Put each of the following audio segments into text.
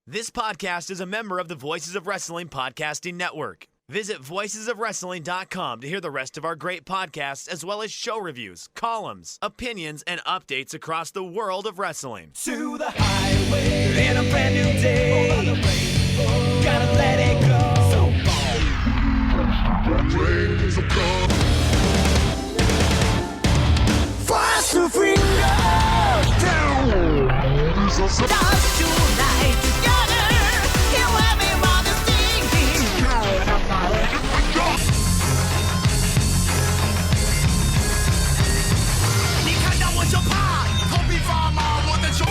This podcast is a member of the Voices of Wrestling Podcasting Network. Visit voicesofwrestling.com to hear the rest of our great podcasts, as well as show reviews, columns, opinions, and updates across the world of wrestling. To the highway in a brand new day. Over the rainbow, gotta let it go. So fast to finger down. Dance tonight together. Here everyone is singing. 你看到我就怕，头皮发麻，我的手。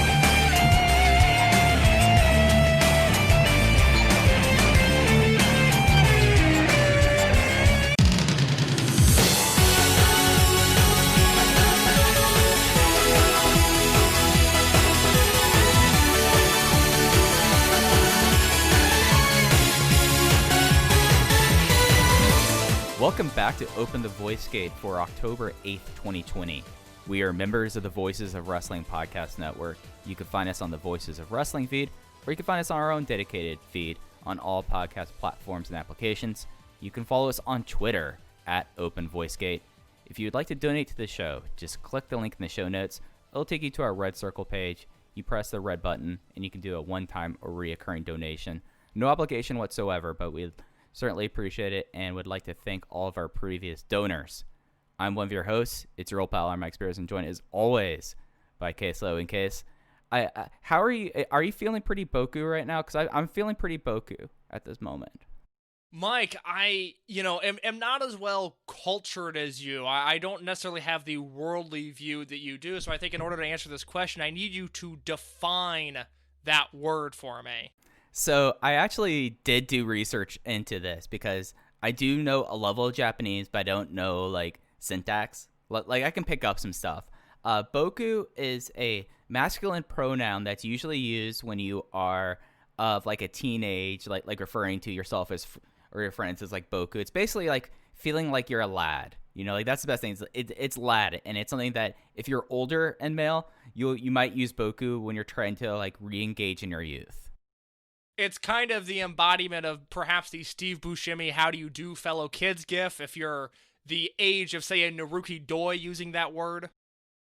Welcome back to Open the Voice Gate for October 8th, 2020. We are members of the Voices of Wrestling Podcast Network. You can find us on the Voices of Wrestling feed, or you can find us on our own dedicated feed on all podcast platforms and applications. You can follow us on Twitter at Open Voice Gate. If you'd like to donate to the show, just click the link in the show notes. It'll take you to our red circle page. You press the red button, and you can do a one-time or reoccurring donation. No obligation whatsoever, but we'd certainly appreciate it and would like to thank all of our previous donors. I'm one of your hosts. It's your old pal, I'm Mike Spears, and joined as always by Queso and Case. How are you? Are you feeling pretty Boku right now? Because I'm feeling pretty Boku at this moment. Mike, I am not as well cultured as you. I don't necessarily have the worldly view that you do, so I think in order to answer this question, I need you to define that word for me. So I actually did do research into this because I do know a level of Japanese, but I don't know like syntax. Like I can pick up some stuff. Boku is a masculine pronoun that's usually used when you are of like a teenage, like referring to yourself as or your friends as like Boku. It's basically like feeling like you're a lad. You know, like that's the best thing. It's lad, and it's something that if you're older and male, you might use Boku when you're trying to like re-engage in your youth. It's kind of the embodiment of perhaps the Steve Buscemi "How do you do, fellow kids" gif, if you're the age of, say, a Naruki Doi using that word.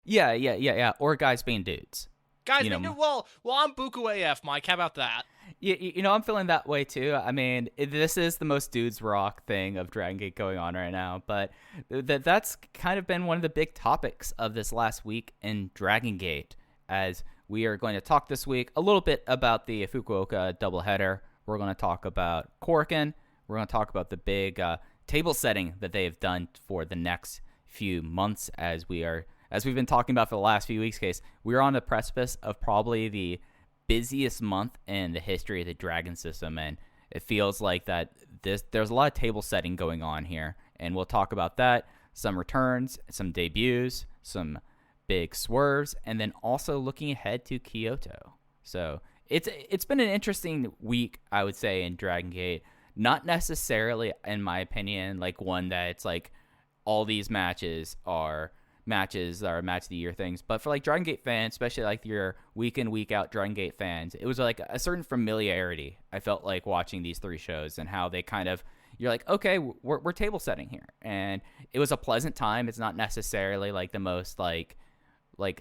Yeah. Or guys being dudes. Guys being dudes? Well, I'm Buku AF, Mike. How about that? You know, I'm feeling that way, too. I mean, this is the most dudes rock thing of Dragongate going on right now, but that's kind of been one of the big topics of this last week in Dragongate, as we are going to talk this week a little bit about the Fukuoka doubleheader. We're going to talk about Korakuen. We're going to talk about the big table setting that they have done for the next few months, as we've been talking about for the last few weeks. Case we're on the precipice of probably the busiest month in the history of the Dragon system, and it feels like that there's a lot of table setting going on here, and we'll talk about that. Some returns, some debuts, some big swerves, and then also looking ahead to Kyoto. So it's been an interesting week, I would say, in Dragongate. Not necessarily, in my opinion, like one that it's like all these matches are match of the year things, but for like Dragongate fans, especially like your week in week out Dragongate fans, it was like a certain familiarity I felt like watching these three shows, and how they kind of, you're like, okay, we're table setting here, and it was a pleasant time. It's not necessarily like the most like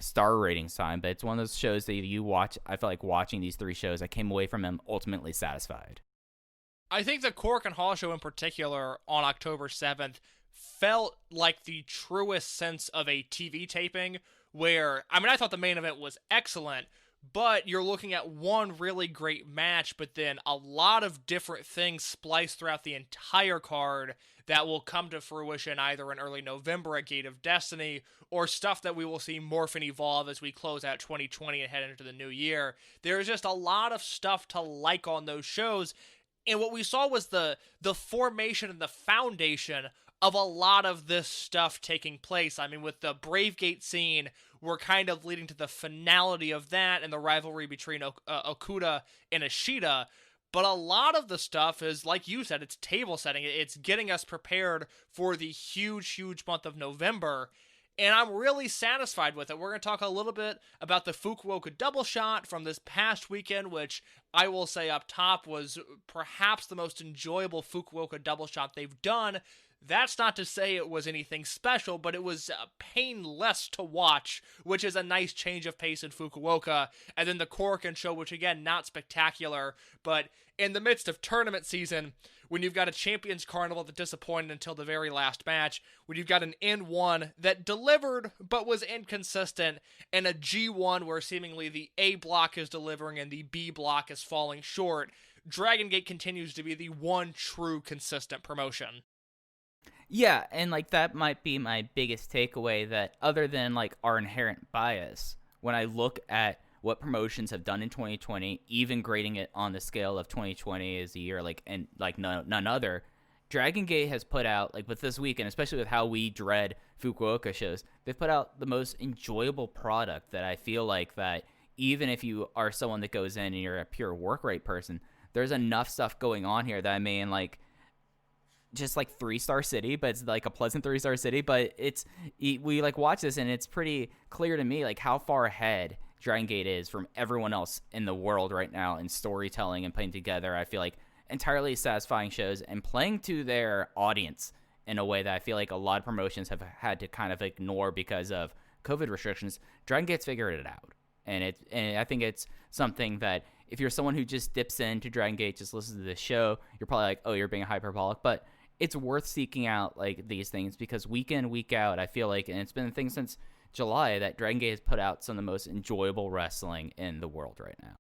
star ratings time, but it's one of those shows that you watch. I felt like watching these three shows, I came away from them ultimately satisfied. I think the Korakuen Hall show in particular on October 7th felt like the truest sense of a TV taping, where, I mean, I thought the main event was excellent, but you're looking at one really great match, but then a lot of different things spliced throughout the entire card that will come to fruition either in early November at Gate of Destiny, or stuff that we will see morph and evolve as we close out 2020 and head into the new year. There's just a lot of stuff to like on those shows, and what we saw was the formation and the foundation of a lot of this stuff taking place. I mean, with the Bravegate scene, we're kind of leading to the finality of that and the rivalry between Okuda and Ishida. But a lot of the stuff is, like you said, it's table setting. It's getting us prepared for the huge, huge month of November. and I'm really satisfied with it. We're going to talk a little bit about the Fukuoka double shot from this past weekend, which I will say up top was perhaps the most enjoyable Fukuoka double shot they've done. That's not to say it was anything special, but it was painless to watch, which is a nice change of pace in Fukuoka. And then the Korakuen show, which again, not spectacular, but in the midst of tournament season, when you've got a Champions Carnival that disappointed until the very last match, when you've got an N1 that delivered but was inconsistent, and a G1 where seemingly the A block is delivering and the B block is falling short, Dragongate continues to be the one true consistent promotion. Yeah, and like that might be my biggest takeaway, that other than like our inherent bias, when I look at what promotions have done in 2020, even grading it on the scale of 2020 as a year like and like none other, Dragongate has put out, like with this weekend, especially with how we dread Fukuoka shows, they've put out the most enjoyable product that I feel like that even if you are someone that goes in and you're a pure work rate person, there's enough stuff going on here that I mean, like, just like 3-star city, but it's like a pleasant 3-star city, but we like watch this and it's pretty clear to me like how far ahead Dragongate is from everyone else in the world right now in storytelling and putting together, I feel like, entirely satisfying shows and playing to their audience in a way that I feel like a lot of promotions have had to kind of ignore because of COVID restrictions. Dragongate's figured it out, and I think it's something that if you're someone who just dips into Dragongate, just listens to this show, you're probably like, oh, you're being hyperbolic, but it's worth seeking out like these things because week in, week out, I feel like, and it's been a thing since July, that Dragongate has put out some of the most enjoyable wrestling in the world right now.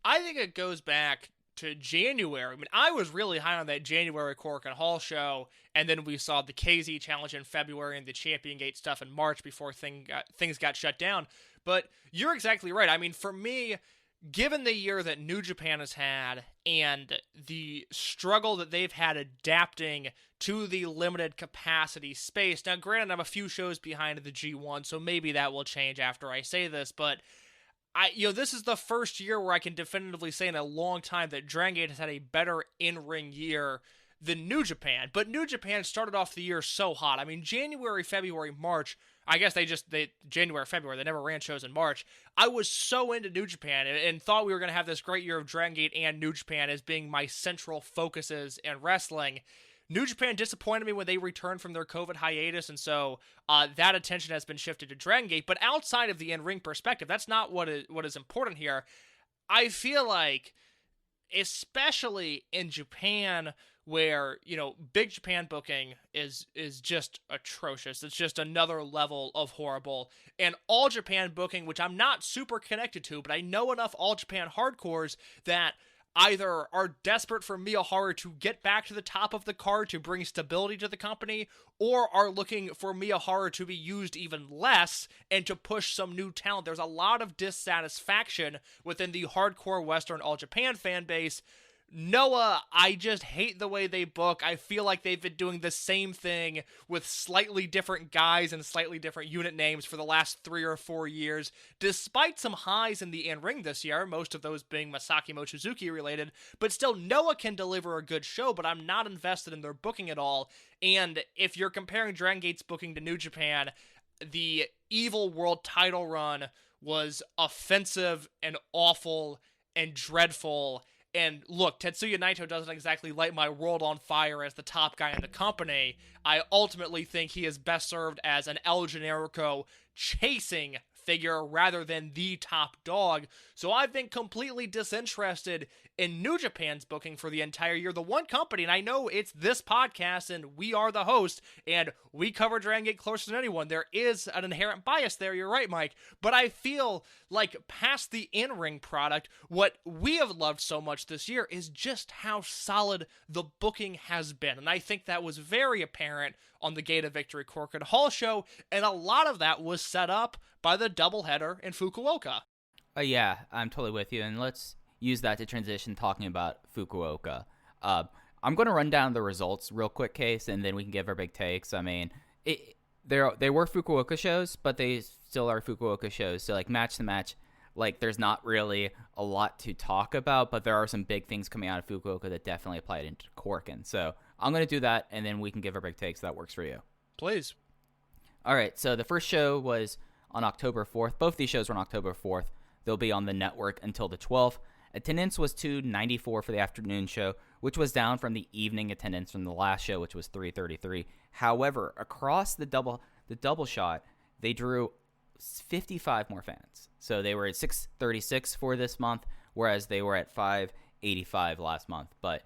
I think it goes back to January. I mean, I was really high on that January Korakuen Hall show, and then we saw the KZ challenge in February and the Champion Gate stuff in March before things got shut down. But you're exactly right. I mean, for me, given the year that New Japan has had and the struggle that they've had adapting to the limited capacity space, now granted I'm a few shows behind the G1, so maybe that will change after I say this, but this is the first year where I can definitively say in a long time that Dragongate has had a better in-ring year than New Japan. But New Japan started off the year so hot. I mean, January, February, March, I guess January, February, they never ran shows in March. I was so into New Japan and thought we were going to have this great year of Dragongate and New Japan as being my central focuses in wrestling. New Japan disappointed me when they returned from their COVID hiatus, and so that attention has been shifted to Dragongate. But outside of the in-ring perspective, that's not what is important here. I feel like, especially in Japan, where, Big Japan booking is just atrocious. It's just another level of horrible. And All Japan booking, which I'm not super connected to, but I know enough All Japan hardcores that either are desperate for Miyaharu to get back to the top of the card to bring stability to the company, or are looking for Miyaharu to be used even less and to push some new talent. There's a lot of dissatisfaction within the hardcore Western All Japan fan base. Noah, I just hate the way they book. I feel like they've been doing the same thing with slightly different guys and slightly different unit names for the last 3 or 4 years, despite some highs in the in-ring this year, most of those being Masaki Mochizuki related, but still Noah can deliver a good show, but I'm not invested in their booking at all. And if you're comparing Dragongate's booking to New Japan, the Evil World title run was offensive and awful and dreadful. And look, Tetsuya Naito doesn't exactly light my world on fire as the top guy in the company. I ultimately think he is best served as an El Generico chasing figure rather than the top dog. So I've been completely disinterested in New Japan's booking for the entire year. The one company, and I know it's this podcast and we are the host and we cover Dragongate closer than anyone. There is an inherent bias there, you're right, Mike. But I feel like past the in-ring product, what we have loved so much this year is just how solid the booking has been. And I think that was very apparent on the Gate of Victory Korakuen Hall show, and a lot of that was set up by the doubleheader in Fukuoka. Yeah, I'm totally with you, and let's use that to transition talking about Fukuoka. I'm going to run down the results real quick, Case, and then we can give our big takes. I mean, they were Fukuoka shows, but they still are Fukuoka shows, so like match to match, like there's not really a lot to talk about, but there are some big things coming out of Fukuoka that definitely applied into Korakuen. So I'm going to do that, and then we can give our big takes. That works for you. Please. All right, so the first show was on October 4th. Both these shows were on October 4th. They'll be on the network until the 12th. Attendance was 294 for the afternoon show, which was down from the evening attendance from the last show, which was 333. However, across the double shot, they drew 55 more fans. So they were at 636 for this month, whereas they were at 585 last month. But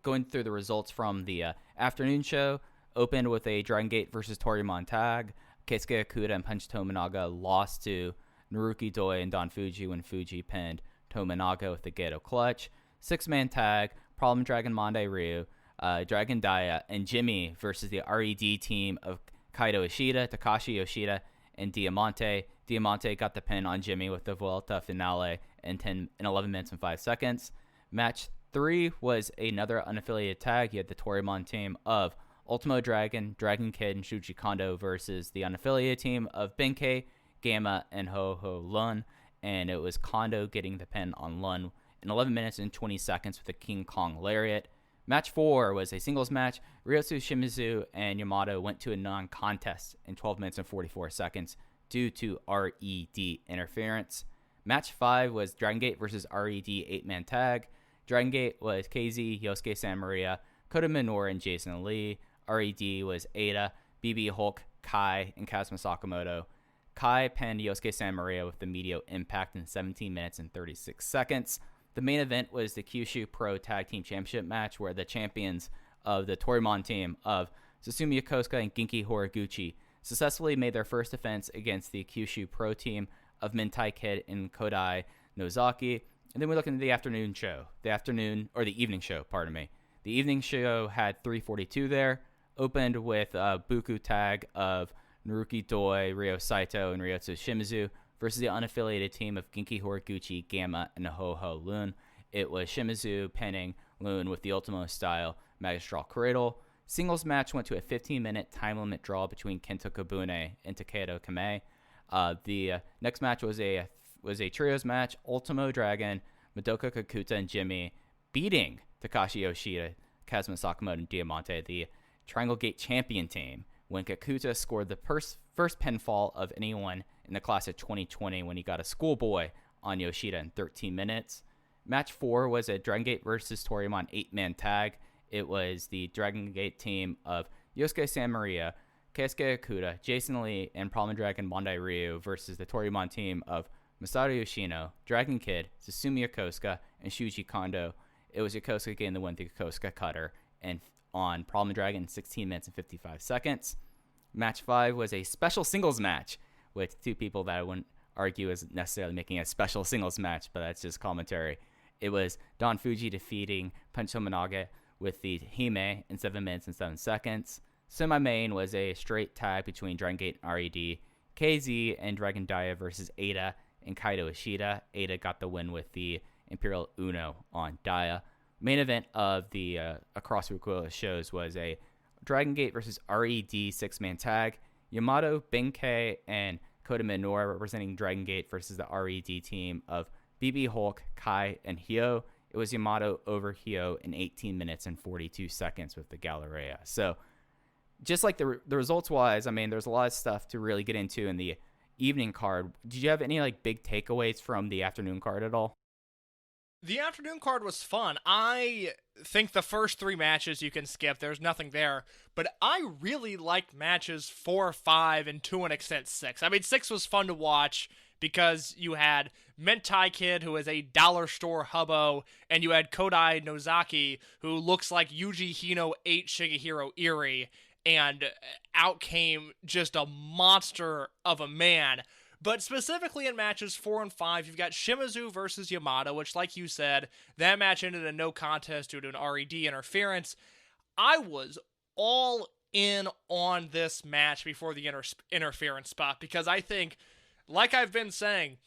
going through the results from the afternoon show, opened with a Dragongate versus Toryumon tag. Keisuke Kikuta and Punch Tominaga lost to Naruki Doi and Don Fuji when Fuji pinned Tominaga with the Gedo clutch. 6-man tag, Problem Dragon Mondai Ryu, Dragon Dia, and Jimmy versus the RED team of Kaito Ishida, Takashi Yoshida, and Diamante. Diamante got the pin on Jimmy with the Vuelta Finale in 11 minutes and 5 seconds. Match 3 was another unaffiliated tag. You had the Toryumon team of Ultimo Dragon, Dragon Kid, and Shuji Kondo versus the unaffiliated team of Benkei, Gamma, and Ho Ho Lun. And it was Kondo getting the pin on Lun in 11 minutes and 20 seconds with a King Kong Lariat. Match 4 was a singles match. Ryotsu Shimizu and Yamato went to a non-contest in 12 minutes and 44 seconds due to RED interference. Match 5 was Dragongate versus RED 8-man tag. Dragongate was KZ, Yosuke Samaria, Kota Minoura, and Jason Lee. RED was Ada, BB Hulk, Kai, and Kazuma Sakamoto. Kai pinned Yosuke Samaria with the Meteor Impact in 17 minutes and 36 seconds. The main event was the Kyushu Pro Tag Team Championship match, where the champions of the Toryumon team of Susumu Yokosuka and Genki Horiguchi successfully made their first defense against the Kyushu Pro team of Mentai Kid and Kodai Nozaki. And then we look into the afternoon show. The evening show, pardon me. The evening show had 342 there. Opened with a Boku tag of Naruki Doi, Ryo Saito, and Ryotsu Shimizu versus the unaffiliated team of Genki Horiguchi, Gamma, and Ho Ho Lun. It was Shimizu pinning Lun with the Ultimo style Magistral Cradle. Singles match went to a 15-minute time limit draw between Kento Kobune and Taketo Kamei. The next match was a trios match. Ultimo Dragon, Madoka, Kikuta, and Jimmy beating Takashi Yoshida, Kazuma Sakamoto, and Diamante, the Triangle Gate champion team, when Kikuta scored the first pinfall of anyone in the class of 2020 when he got a schoolboy on Yoshida in 13 minutes. Match 4 was a Dragongate versus Toryumon 8-man tag. It was the Dragongate team of Yosuke Samaria, Keisuke Kikuta, Jason Lee, and Problem Dragon Mondai Ryu versus the Toryumon team of Masato Yoshino, Dragon Kid, Susumu Yokosuka, and Shuji Kondo. It was Yokosuka getting the win through Yokosuka Cutter and on Problem Dragon in 16 minutes and 55 seconds. Match 5 was a special singles match with two people that I wouldn't argue is necessarily making a special singles match, but that's just commentary. It was Don Fuji defeating Punch Tominaga with the Hime in 7 minutes and 7 seconds. Semi-main was a straight tag between Dragongate and RED, KZ and Dragon Dia versus Ada and Kaito Ishida. Ada got the win with the Imperial Uno on Dia. Main event of the Across Fukuoka shows was a Dragongate versus RED 6-man tag. Yamato, Benkei, and Kota Minoura representing Dragongate versus the RED team of BB Hulk, Kai, and Hyo. It was Yamato over Hyo in 18 minutes and 42 seconds with the Galleria. So just like the results-wise, I mean, there's a lot of stuff to really get into in the evening card. Did you have any big takeaways from the afternoon card at all? The afternoon card was fun. I think the first 3 matches you can skip. There's nothing there. But I really liked matches 4, 5, and to an extent 6. I mean, 6 was fun to watch because you had Mentai Kid, who is a dollar store hubbo, and you had Kodai Nozaki, who looks like Yuji Hino 8 Shigehiro Iri, and out came just a monster of a man. But specifically in matches 4 and 5, you've got Shimizu versus Yamato, which, like you said, that match ended in no contest due to an RED interference. I was all in on this match before the interference spot because I think, like I've been saying,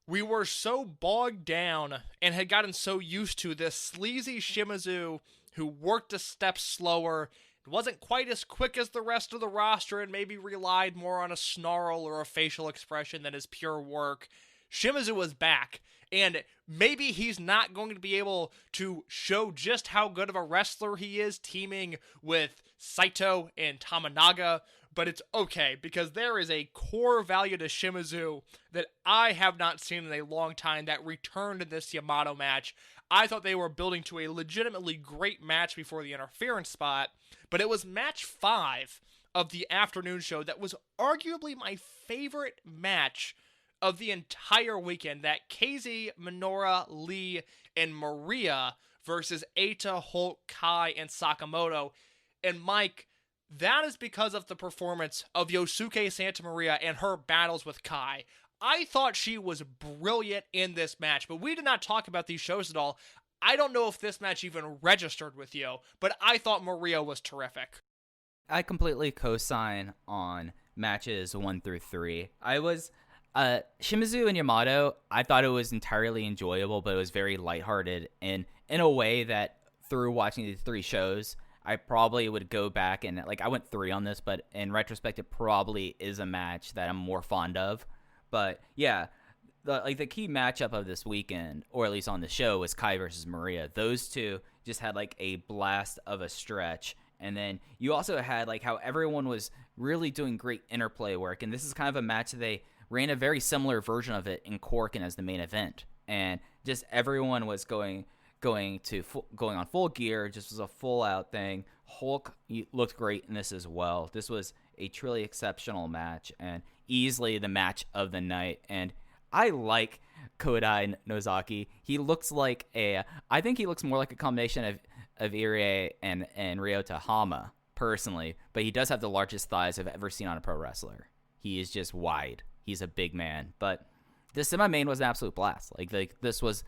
we were so bogged down and had gotten so used to this sleazy Shimizu who worked a step slower, wasn't quite as quick as the rest of the roster, and maybe relied more on a snarl or a facial expression than his pure work. Shimizu was back, and maybe he's not going to be able to show just how good of a wrestler he is teaming with Saito and Tominaga, but it's okay because there is a core value to Shimizu that I have not seen in a long time that returned in this Yamato match. I thought they were building to a legitimately great match before the interference spot, but it was match 5 of the afternoon show that was arguably my favorite match of the entire weekend. That KZ, Minoura, Lee, and Maria versus Eita, Hulk, Kai, and Sakamoto. And Mike, that is because of the performance of Yosuke Santa Maria and her battles with Kai. I thought she was brilliant in this match, but we did not talk about these shows at all. I don't know if this match even registered with you, but I thought Maria was terrific. I completely co-sign on matches 1 through 3. I was Shimizu and Yamato, I thought it was entirely enjoyable, but it was very lighthearted, and in a way that through watching these 3 shows, I probably would go back and, like, I went 3 on this, but in retrospect, it probably is a match that I'm more fond of. But yeah, the key matchup of this weekend, or at least on the show, was Kai versus Maria. Those two just had like a blast of a stretch. And then you also had like how everyone was really doing great interplay work. And this is kind of a match that they ran a very similar version of it in Korakuen as the main event. And just everyone was going on full gear. Just was a full out thing. Hulk looked great in this as well. This was a truly exceptional match and easily the match of the night. And I like Kodai Nozaki. He looks like I think he looks more like a combination of Irie and Ryota Hama, personally. But he does have the largest thighs I've ever seen on a pro wrestler. He is just wide. He's a big man. But this semi-main was an absolute blast. Like this was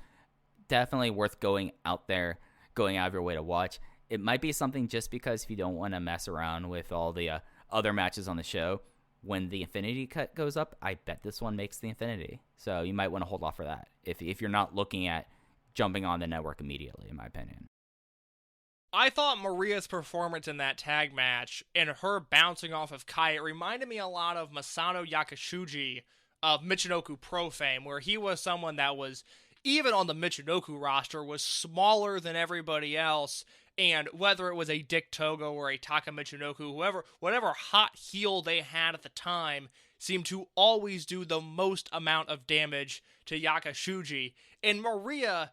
definitely worth going out of your way to watch. It might be something just because if you don't want to mess around with all the other matches on the show, when the Infinity cut goes up, I bet this one makes the Infinity. So you might want to hold off for that if you're not looking at jumping on the network immediately, in my opinion. I thought Maria's performance in that tag match and her bouncing off of Kai, it reminded me a lot of Masano Yakashuji of Michinoku Pro fame, where he was someone that was, even on the Michinoku roster, was smaller than everybody else. And whether it was a Dick Togo or a Taka Michinoku, whatever hot heel they had at the time seemed to always do the most amount of damage to Yakashuji. And Maria,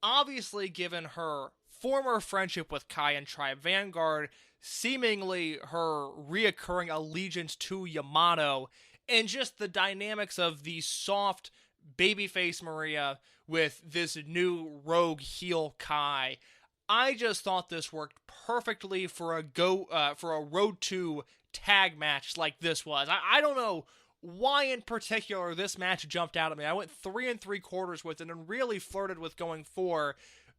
obviously given her former friendship with Kai and Tribe Vanguard, seemingly her reoccurring allegiance to Yamato, and just the dynamics of the soft babyface Maria with this new rogue heel Kai, I just thought this worked perfectly for a Road to tag match like this was. I don't know why in particular this match jumped out at me. I went 3 3/4 with it and really flirted with going 4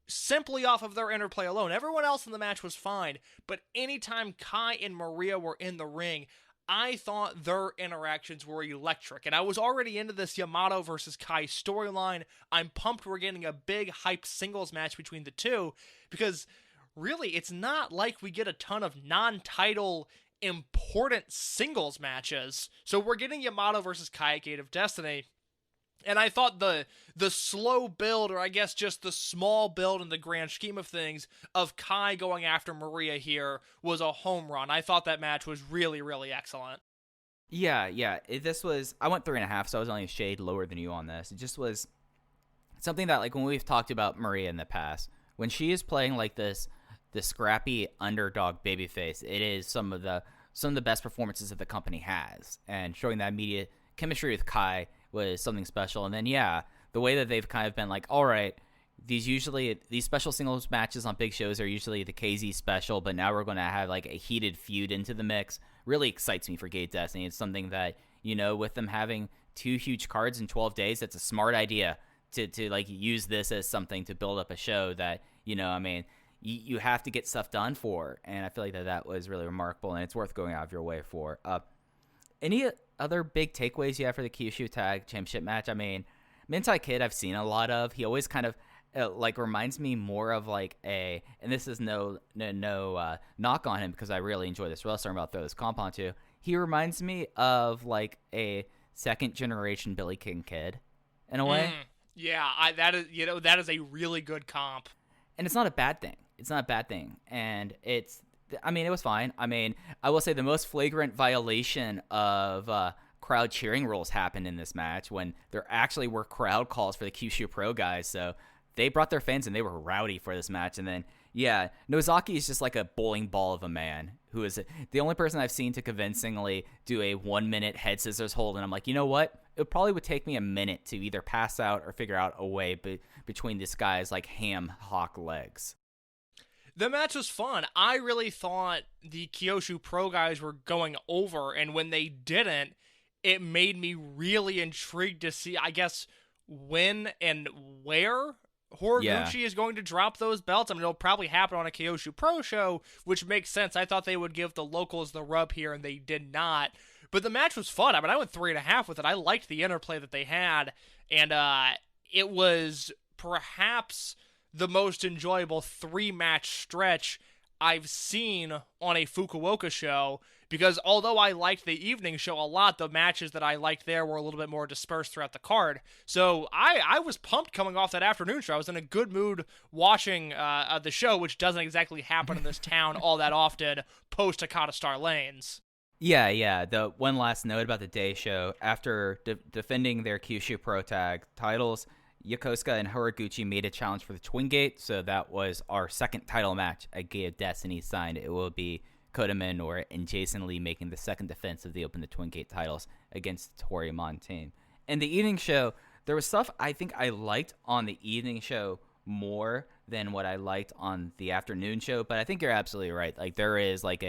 simply off of their interplay alone. Everyone else in the match was fine, but anytime Kai and Maria were in the ring, I thought their interactions were electric, and I was already into this Yamato versus Kai storyline. I'm pumped we're getting a big hyped singles match between the two, because really it's not like we get a ton of non-title important singles matches. So we're getting Yamato versus Kai at Gate of Destiny, and I thought the slow build, or I guess just the small build in the grand scheme of things, of Kai going after Maria here was a home run. I thought that match was really, really excellent. Yeah. I went 3.5, so I was only a shade lower than you on this. It just was something that, like, when we've talked about Maria in the past, when she is playing like this scrappy underdog babyface, it is some of the best performances that the company has, and showing that immediate chemistry with Kai was something special. And then, yeah, the way that they've kind of been like, all right, these special singles matches on big shows are usually the KZ special, but now we're going to have like a heated feud into the mix, really excites me for Gate Destiny. It's something that, with them having 2 huge cards in 12 days, that's a smart idea to like use this as something to build up a show that, you have to get stuff done for. And I feel like that was really remarkable, and it's worth going out of your way for. Any other big takeaways you have for the Kyushu Tag Championship match? I mean, Mintai Kid I've seen a lot of. He always kind of reminds me more of like and this is no knock on him, because I really enjoy this wrestler. I'm about to throw this comp onto. He reminds me of like a second generation Billy King Kid in a way. Yeah, that is a really good comp. And it's not a bad thing. And I mean, it was fine. I mean, I will say the most flagrant violation of crowd cheering rules happened in this match when there actually were crowd calls for the Kyushu Pro guys. So they brought their fans and they were rowdy for this match. And then, yeah, Nozaki is just like a bowling ball of a man who is the only person I've seen to convincingly do a 1 minute head scissors hold. And I'm like, you know what? It probably would take me a minute to either pass out or figure out a way between this guy's like ham hock legs. The match was fun. I really thought the Kyushu Pro guys were going over, and when they didn't, it made me really intrigued to see, I guess, when and where Horiguchi is going to drop those belts. I mean, it'll probably happen on a Kyushu Pro show, which makes sense. I thought they would give the locals the rub here, and they did not. But the match was fun. I mean, I went 3.5 with it. I liked the interplay that they had, and it was perhaps the most enjoyable 3-match stretch I've seen on a Fukuoka show, because although I liked the evening show a lot, the matches that I liked there were a little bit more dispersed throughout the card. So I was pumped coming off that afternoon show. I was in a good mood watching the show, which doesn't exactly happen in this town all that often post Hakata Star Lanes. Yeah. The one last note about the day show, after defending their Kyushu Pro Tag titles, Yokosuka and Horiguchi made a challenge for the Twin Gate, so that was our second title match at Gate of Destiny signed. It will be Kota Minoura and Jason Lee making the second defense of the Open the Twin Gate titles against the Toryumon team. And the evening show, there was stuff I think I liked on the evening show more than what I liked on the afternoon show, but I think you're absolutely right. Like, there is like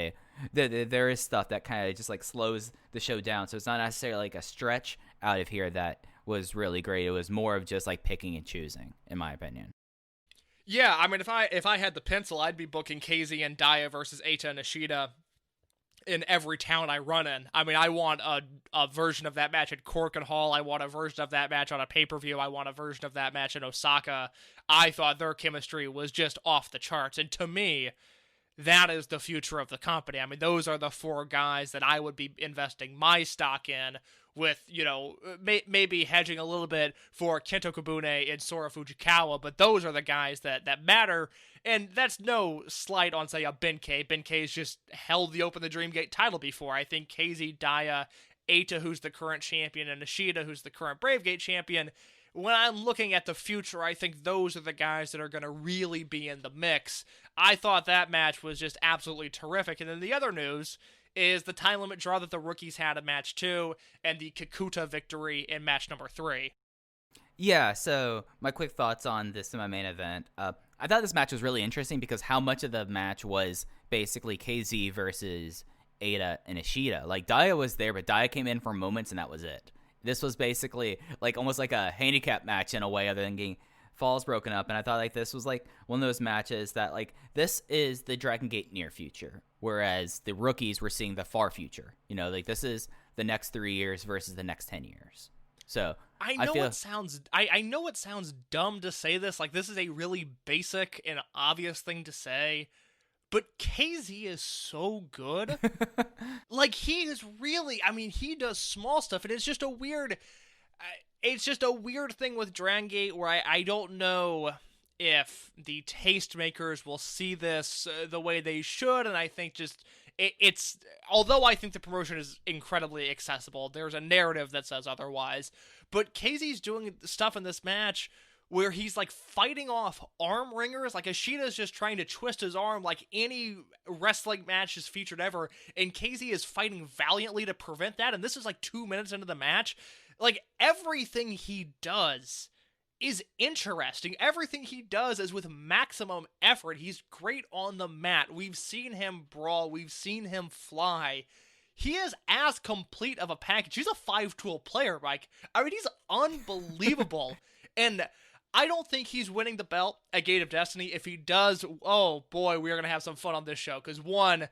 there is stuff that kind of just like slows the show down, so it's not necessarily like a stretch out of here that was really great. It was more of just like picking and choosing, in my opinion. Yeah, I mean, if I had the pencil, I'd be booking KZ and Dia versus Eita and Ishida in every town I run in. I mean, I want a version of that match at Korakuen Hall. I want a version of that match on a pay-per-view. I want a version of that match in Osaka. I thought their chemistry was just off the charts, and to me, that is the future of the company. I mean, those are the 4 guys that I would be investing my stock in, with, you know, maybe hedging a little bit for Kento Kobune and Sora Fujikawa, but those are the guys that matter, and that's no slight on, say, a Benkei. Benkei's just held the Open the Dreamgate title before. I think KZ, Dia, Eita, who's the current champion, and Ishida, who's the current Bravegate champion, when I'm looking at the future, I think those are the guys that are going to really be in the mix. I thought that match was just absolutely terrific. And then the other news is the time limit draw that the rookies had in match 2 and the Kikuta victory in match number 3. Yeah, so my quick thoughts on this in my main event. I thought this match was really interesting because how much of the match was basically KZ versus Eita and Ishida. Like, Dia was there, but Dia came in for moments and that was it. This was basically like almost like a handicap match in a way, other than getting falls broken up. And I thought like this was like one of those matches that like this is the Dragongate near future, whereas the rookies were seeing the far future. You know, like this is the next 3 years versus the next 10 years. So I know it sounds dumb to say this. Like, this is a really basic and obvious thing to say, but KZ is so good. Like, he is really, I mean, he does small stuff, and it's just a weird thing with Dragongate where I don't know if the tastemakers will see this the way they should, and I think just, it's, although I think the promotion is incredibly accessible, there's a narrative that says otherwise, but KZ's doing stuff in this match where he's, like, fighting off arm ringers. Like, Ishida's just trying to twist his arm like any wrestling match is featured ever, and KZ is fighting valiantly to prevent that, and this is, like, 2 minutes into the match. Like, everything he does is interesting. Everything he does is with maximum effort. He's great on the mat. We've seen him brawl. We've seen him fly. He is as complete of a package. He's a 5-tool player, Mike. I mean, he's unbelievable. And I don't think he's winning the belt at Gate of Destiny. If he does, oh boy, we are going to have some fun on this show. Because 1,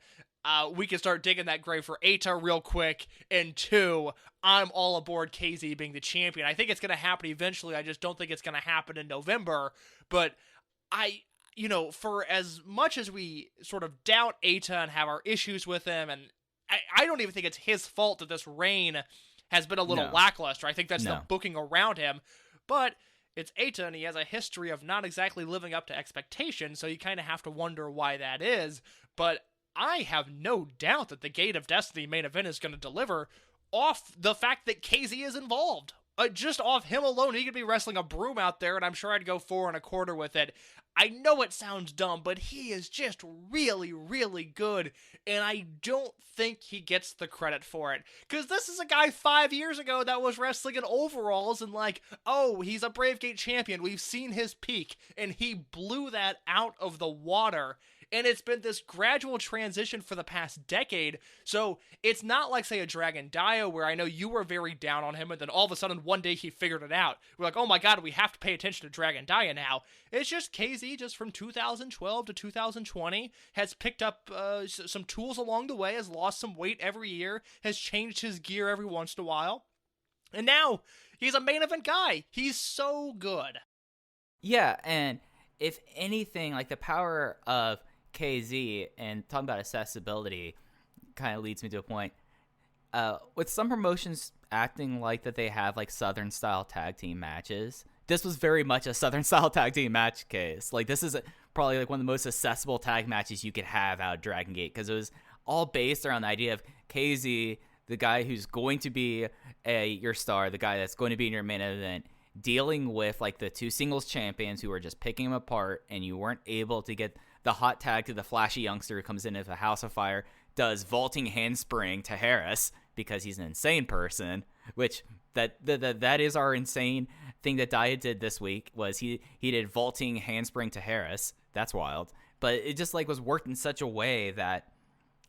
we can start digging that grave for Eita real quick. And 2, I'm all aboard KZ being the champion. I think it's going to happen eventually. I just don't think it's going to happen in November. But you know, for as much as we sort of doubt Eita and have our issues with him, and I don't even think it's his fault that this reign has been a little lackluster. I think that's the booking around him. But it's Eita, and he has a history of not exactly living up to expectations, so you kind of have to wonder why that is. But I have no doubt that the Gate of Destiny main event is going to deliver off the fact that KZ is involved. Just off him alone, he could be wrestling a broom out there, and I'm sure I'd go 4 1/4 with it. I know it sounds dumb, but he is just really, really good, and I don't think he gets the credit for it. Because this is a guy 5 years ago that was wrestling in overalls and like, oh, he's a Bravegate champion, we've seen his peak, and he blew that out of the water. And it's been this gradual transition for the past decade, so it's not like, say, a Dragon Dia, where I know you were very down on him, and then all of a sudden, one day he figured it out. We're like, oh my god, we have to pay attention to Dragon Dia now. It's just KZ, just from 2012 to 2020, has picked up some tools along the way, has lost some weight every year, has changed his gear every once in a while, and now he's a main event guy. He's so good. Yeah, and if anything, like the power of KZ and talking about accessibility kind of leads me to a point. With some promotions acting like that they have like Southern style tag team matches, this was very much a Southern style tag team match case. Like this is probably like one of the most accessible tag matches you could have out of Dragongate, because it was all based around the idea of KZ, the guy who's going to be your star, the guy that's going to be in your main event, dealing with like the two singles champions who were just picking him apart, and you weren't able to get the hot tag to the flashy youngster who comes in as a House of Fire, does vaulting handspring to Harris because he's an insane person, which that is our insane thing that Dia did this week, was he did vaulting handspring to Harris. That's wild. But it just like was worked in such a way that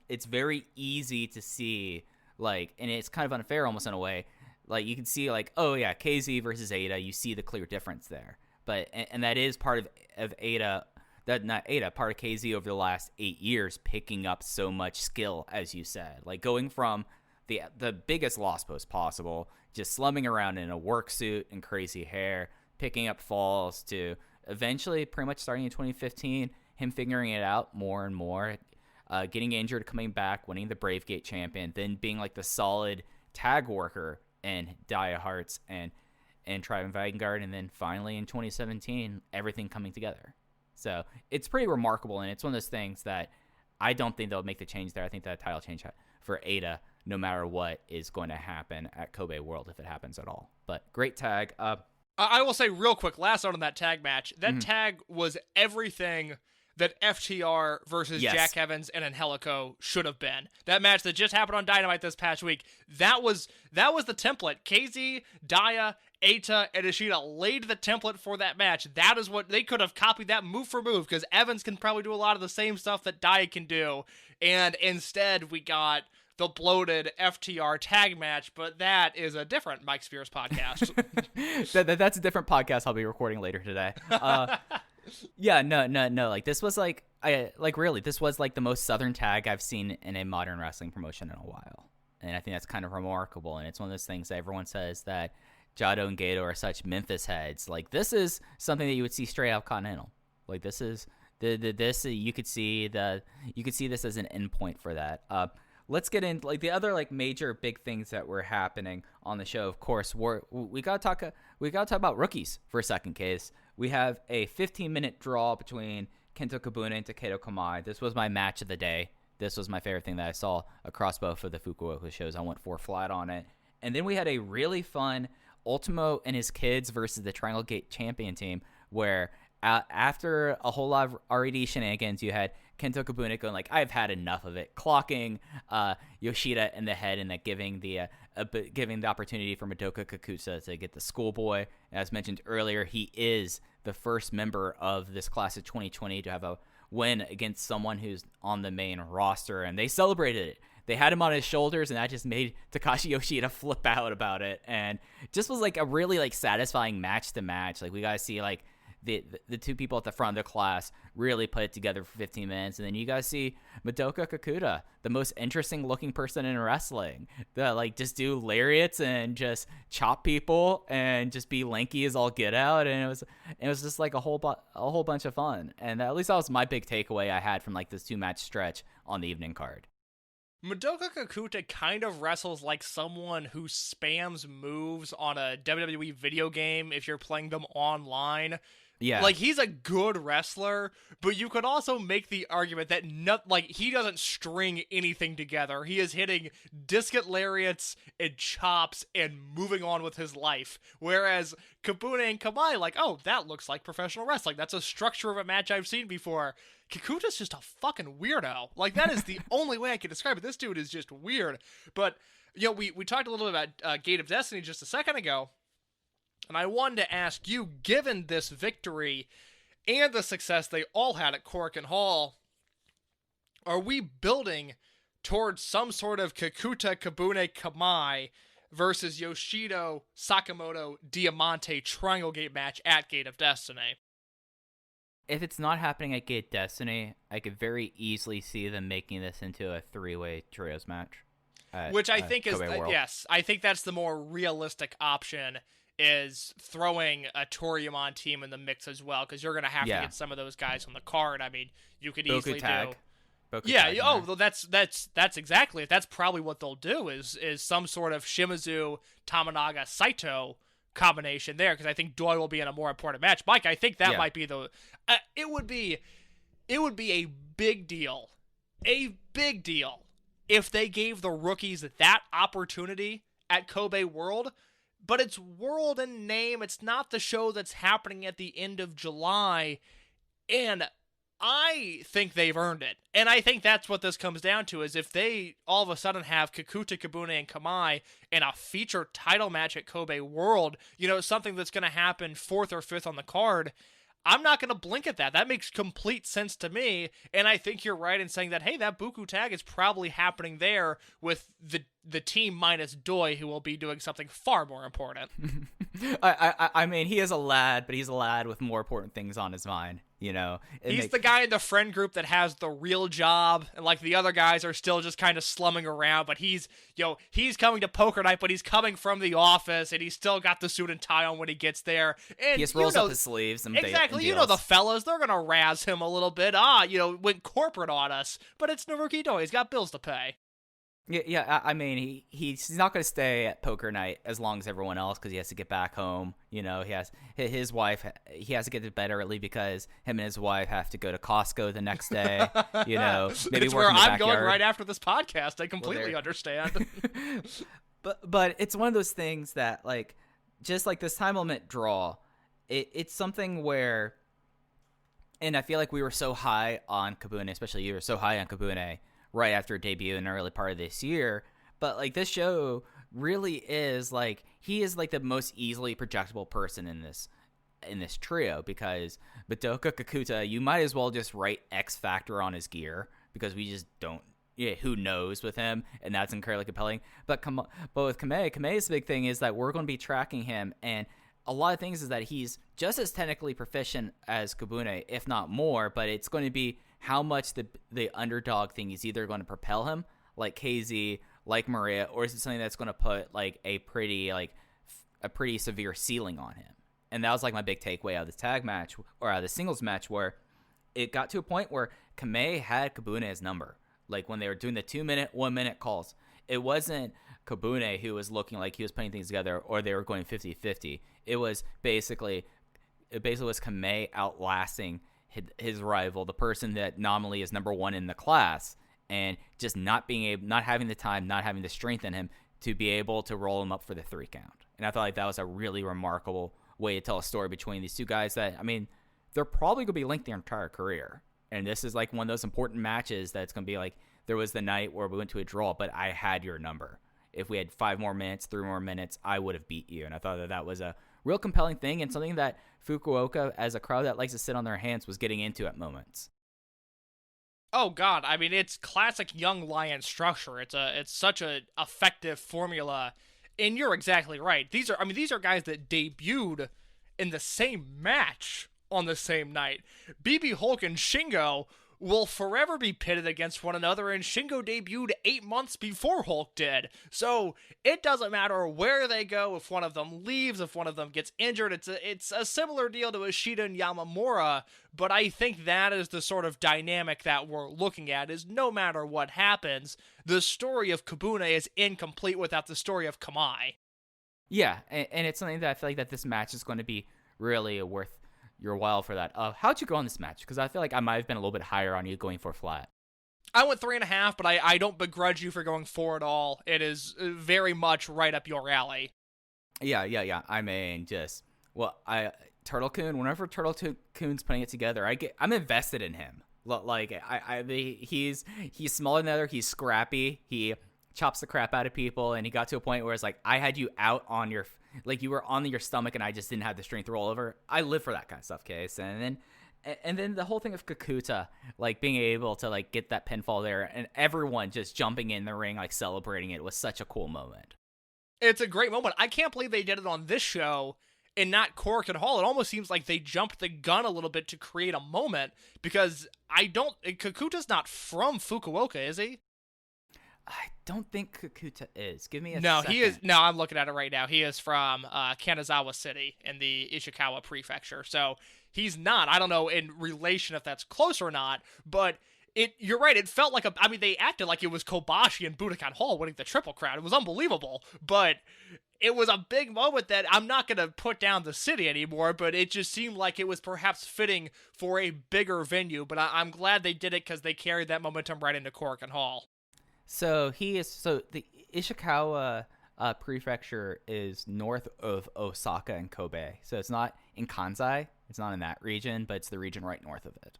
it's very easy to see, like, and it's kind of unfair almost in a way, like you can see like, oh yeah, KZ versus Ada, you see the clear difference there. But and that is part of Ada, part of KZ over the last 8 years, picking up so much skill, as you said, like going from the biggest lost post possible, just slumming around in a work suit and crazy hair, picking up falls, to eventually pretty much starting in 2015, him figuring it out more and more, getting injured, coming back, winning the Bravegate champion, then being like the solid tag worker in Dia Hearts and Tribe and Vanguard, and then finally in 2017, everything coming together. So it's pretty remarkable, and it's one of those things that I don't think they'll make the change there. I think that title change for Ada, no matter what, is going to happen at Kobe World, if it happens at all. But great tag. I will say real quick, last note on that tag match, that tag was everything that FTR versus Jack Evans and Angelico should have been. That match that just happened on Dynamite this past week, that was the template. KZ, Dia, Eita, and Ishida laid the template for that match. That is what they could have copied, that move for move, because Evans can probably do a lot of the same stuff that Dia can do, and instead we got the bloated FTR tag match, but that is a different Mike Spears podcast. That's a different podcast I'll be recording later today. Yeah, no. Like this was this was like the most Southern tag I've seen in a modern wrestling promotion in a while, and I think that's kind of remarkable. And it's one of those things that everyone says that Jado and Gato are such Memphis heads. Like this is something that you would see straight out Continental. Like this is you could see this as an endpoint for that. Let's get into like the other like major big things that were happening on the show. Of course, we gotta talk about rookies for a second, case. We have a 15-minute draw between Kento Kobune and Taketo Kamei. This was my match of the day. This was my favorite thing that I saw across both of the Fukuoka shows. I went 4 flat on it. And then we had a really fun Ultimo and his kids versus the Triangle Gate champion team, where after a whole lot of RED shenanigans, you had Kento Kobune going like, I've had enough of it, clocking Yoshida in the head, and that giving the opportunity for Madoka Kikuta to get the schoolboy. As mentioned earlier, he is the first member of this class of 2020 to have a win against someone who's on the main roster, and they celebrated it. They had him on his shoulders, and that just made Takashi Yoshida flip out about it, and just was like a really like satisfying match to match. Like we gotta see like the two people at the front of the class really put it together for 15 minutes, and then you guys see Madoka Kikuta, the most interesting looking person in wrestling, that like just do lariats and just chop people and just be lanky as all get out, and it was just like a whole bunch of fun. And at least that was my big takeaway I had from like this 2-match stretch on the evening card. Madoka Kikuta kind of wrestles like someone who spams moves on a WWE video game if you're playing them online. Yeah. Like, he's a good wrestler, but you could also make the argument that he doesn't string anything together. He is hitting discus lariats and chops and moving on with his life. Whereas Kobune and Kamei, like, oh, that looks like professional wrestling. That's a structure of a match I've seen before. Kikuta's just a fucking weirdo. Like, that is the only way I can describe it. This dude is just weird. But, we talked a little bit about Gate of Destiny just a second ago. And I wanted to ask you, given this victory and the success they all had at Korakuen Hall, are we building towards some sort of Kikuta, Kobune, Kamei versus Yoshido, Sakamoto, Diamante Triangle Gate match at Gate of Destiny? If it's not happening at Gate Destiny, I could very easily see them making this into a 3-way trios match. Which I think is, yes, I think that's the more realistic option, is throwing a Toryumon team in the mix as well, because you're going to have to get some of those guys on the card. I mean, you could easily tag. do... Boku tag well, that's exactly it. That's probably what they'll do, is some sort of Shimizu, Tamanaga, Saito combination there, because I think Doi will be in a more important match. Mike, I think that might be the... it would be a big deal. A big deal if they gave the rookies that opportunity at Kobe World. But it's world in name. It's not the show that's happening at the end of July. And I think they've earned it. And I think that's what this comes down to, is if they all of a sudden have Kikuta, Kobune, and Kamei in a feature title match at Kobe World, something that's going to happen 4th or 5th on the card, I'm not going to blink at that. That makes complete sense to me, and I think you're right in saying that, hey, that Boku tag is probably happening there with the team minus Doi, who will be doing something far more important. I mean, he is a lad, but he's a lad with more important things on his mind. He's the guy in the friend group that has the real job, and like the other guys are still just kind of slumming around, but he's coming to poker night, but he's coming from the office, and he's still got the suit and tie on when he gets there. And he just rolls up his sleeves and exactly, and the fellas, they're gonna razz him a little bit. Went corporate on us, but it's Naruki Doi. He's got bills to pay. Yeah. I mean, he's not going to stay at poker night as long as everyone else, because he has to get back home. He has his wife. He has to get to bed early because him and his wife have to go to Costco the next day. Maybe it's where I'm going right after this podcast. I completely understand. but it's one of those things that, like, just like this time limit draw, it's something where, and I feel like we were so high on Kobune, especially you were so high on Kobune right after debut in the early part of this year, but like this show really is like, he is like the most easily projectable person in this trio, because Madoka, Kikuta, you might as well just write X Factor on his gear, because we just don't, who knows with him, and that's incredibly compelling. But with Kamei's big thing is that we're going to be tracking him, and a lot of things is that he's just as technically proficient as Kobune, if not more, but it's going to be how much the underdog thing is either going to propel him, like KZ, like Maria, or is it something that's going to put like a pretty severe ceiling on him? And that was like my big takeaway out of the tag match, or out of the singles match, where it got to a point where Kamei had Kobune's number. Like when they were doing the 2-minute, 1-minute calls, it wasn't Kobune who was looking like he was putting things together, or they were going 50-50. It was basically was Kamei outlasting his rival, the person that nominally is number one in the class, and just not having the time, not having the strength in him to be able to roll him up for the 3 count. And I thought like that was a really remarkable way to tell a story between these two guys that, I mean, they're probably going to be linked their entire career. And this is like one of those important matches that's going to be like, there was the night where we went to a draw, but I had your number. If we had 5 more minutes, 3 more minutes, I would have beat you. And I thought that was a real compelling thing, and something that Fukuoka, as a crowd that likes to sit on their hands, was getting into at moments. Oh God, I mean, it's classic Young Lion structure. It's such a effective formula, and you're exactly right. These are guys that debuted in the same match on the same night. BB Hulk and Shingo will forever be pitted against one another, and Shingo debuted 8 months before Hulk did. So it doesn't matter where they go, if one of them leaves, if one of them gets injured. It's a similar deal to Ishida and Yamamura, but I think that is the sort of dynamic that we're looking at, is no matter what happens, the story of Kobune is incomplete without the story of Kamei. Yeah, and it's something that I feel like that this match is going to be really worth you're wild for that. How'd you go on this match? Because I feel like I might have been a little bit higher on you going for flat. I went 3.5, but I don't begrudge you for going 4 at all. It is very much right up your alley. Yeah. I mean, Turtle Coon. Whenever Turtle Coon's putting it together, I'm invested in him. Like he's smaller than the other. He's scrappy. He chops the crap out of people, and he got to a point where it's like I had you out on your you were on your stomach, and I just didn't have the strength to roll over. I live for that kind of stuff, Case. And then the whole thing of Kikuta, like being able to like get that pinfall there, and everyone just jumping in the ring, like celebrating it, was such a cool moment. It's a great moment. I can't believe they did it on this show and not Korakuen Hall. It almost seems like they jumped the gun a little bit to create a moment, because Kikuta's not from Fukuoka, is he? I don't think Kikuta is. Give me a No, second. he is. No, I'm looking at it right now. He is from Kanazawa City in the Ishikawa Prefecture. So he's not. I don't know in relation if that's close or not, but you're right. It felt like they acted like it was Kobashi and Budokan Hall winning the Triple Crown. It was unbelievable, but it was a big moment that I'm not going to put down the city anymore, but it just seemed like it was perhaps fitting for a bigger venue, but I'm glad they did it because they carried that momentum right into Korakuen Hall. So the Ishikawa prefecture is north of Osaka and Kobe. So it's not in Kansai. It's not in that region, but it's the region right north of it.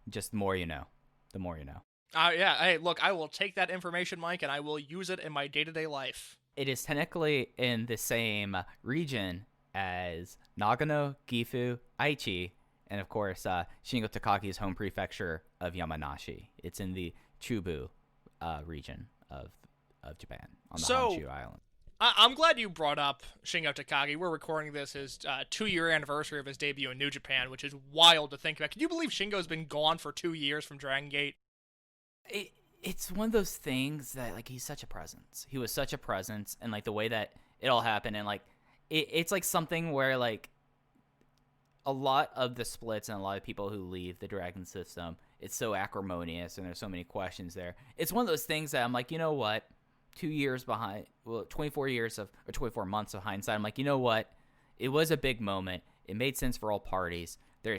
Just the more you know. The more you know. Yeah. Hey, look, I will take that information, Mike, and I will use it in my day-to-day life. It is technically in the same region as Nagano, Gifu, Aichi, and of course Shingo Takagi's home prefecture of Yamanashi. It's in the Chubu region of Japan on the Honshu Island. I'm glad you brought up Shingo Takagi. We're recording this his 2-year anniversary of his debut in New Japan, which is wild to think about. Can you believe Shingo's been gone for 2 years from Dragongate? It's one of those things that, like, he's such a presence. He was such a presence, and, like, the way that it all happened, and, like, it's, like, something where, like, a lot of the splits and a lot of people who leave the Dragon system, it's so acrimonious, and there's so many questions there. It's one of those things that I'm like, you know what? 2 years behind, 24 months of hindsight, I'm like, you know what? It was a big moment. It made sense for all parties. There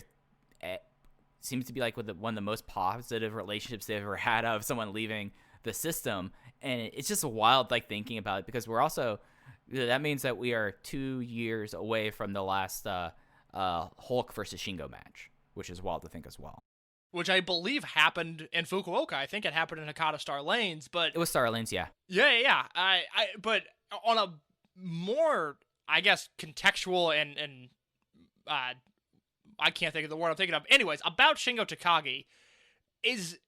seems to be like one of the most positive relationships they've ever had of someone leaving the system. And it's just wild, like, thinking about it, because we're also, that means that we are 2 years away from the last Hulk versus Shingo match, which is wild to think as well. Which I believe happened in Fukuoka. I think it happened in Hakata Star Lanes, but it was Star Lanes, yeah. Yeah. But on a more, I guess, contextual and I can't think of the word I'm thinking of. Anyways, about Shingo Takagi, is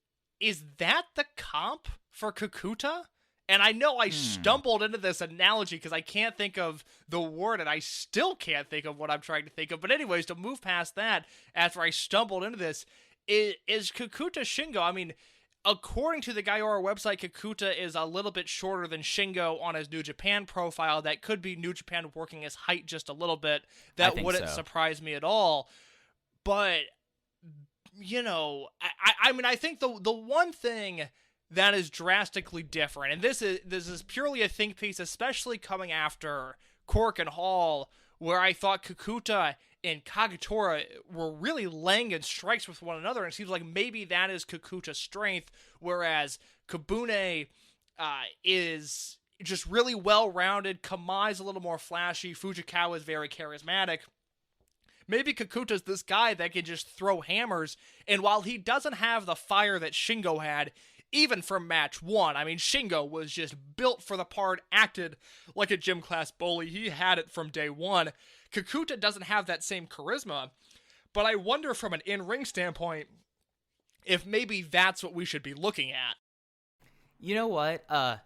that the comp for Kikuta? And I know I stumbled into this analogy because I can't think of the word, and I still can't think of what I'm trying to think of. But anyways, to move past that, after I stumbled into this, is Kikuta Shingo? I mean, according to the Gaiora website, Kikuta is a little bit shorter than Shingo on his New Japan profile. That could be New Japan working his height just a little bit. That wouldn't surprise me at all. But, you know, I mean, I think the one thing that is drastically different, and this is purely a think piece, especially coming after Korakuen Hall, where I thought Kikuta and Kagetora were really laying in strikes with one another, and it seems like maybe that is Kikuta's strength, whereas Kobune is just really well-rounded, Kamei's a little more flashy, Fujikawa is very charismatic. Maybe Kikuta's this guy that can just throw hammers, and while he doesn't have the fire that Shingo had, even from match 1, I mean, Shingo was just built for the part, acted like a gym class bully. He had it from day one. Kikuta doesn't have that same charisma, but I wonder from an in-ring standpoint if maybe that's what we should be looking at. You know what? And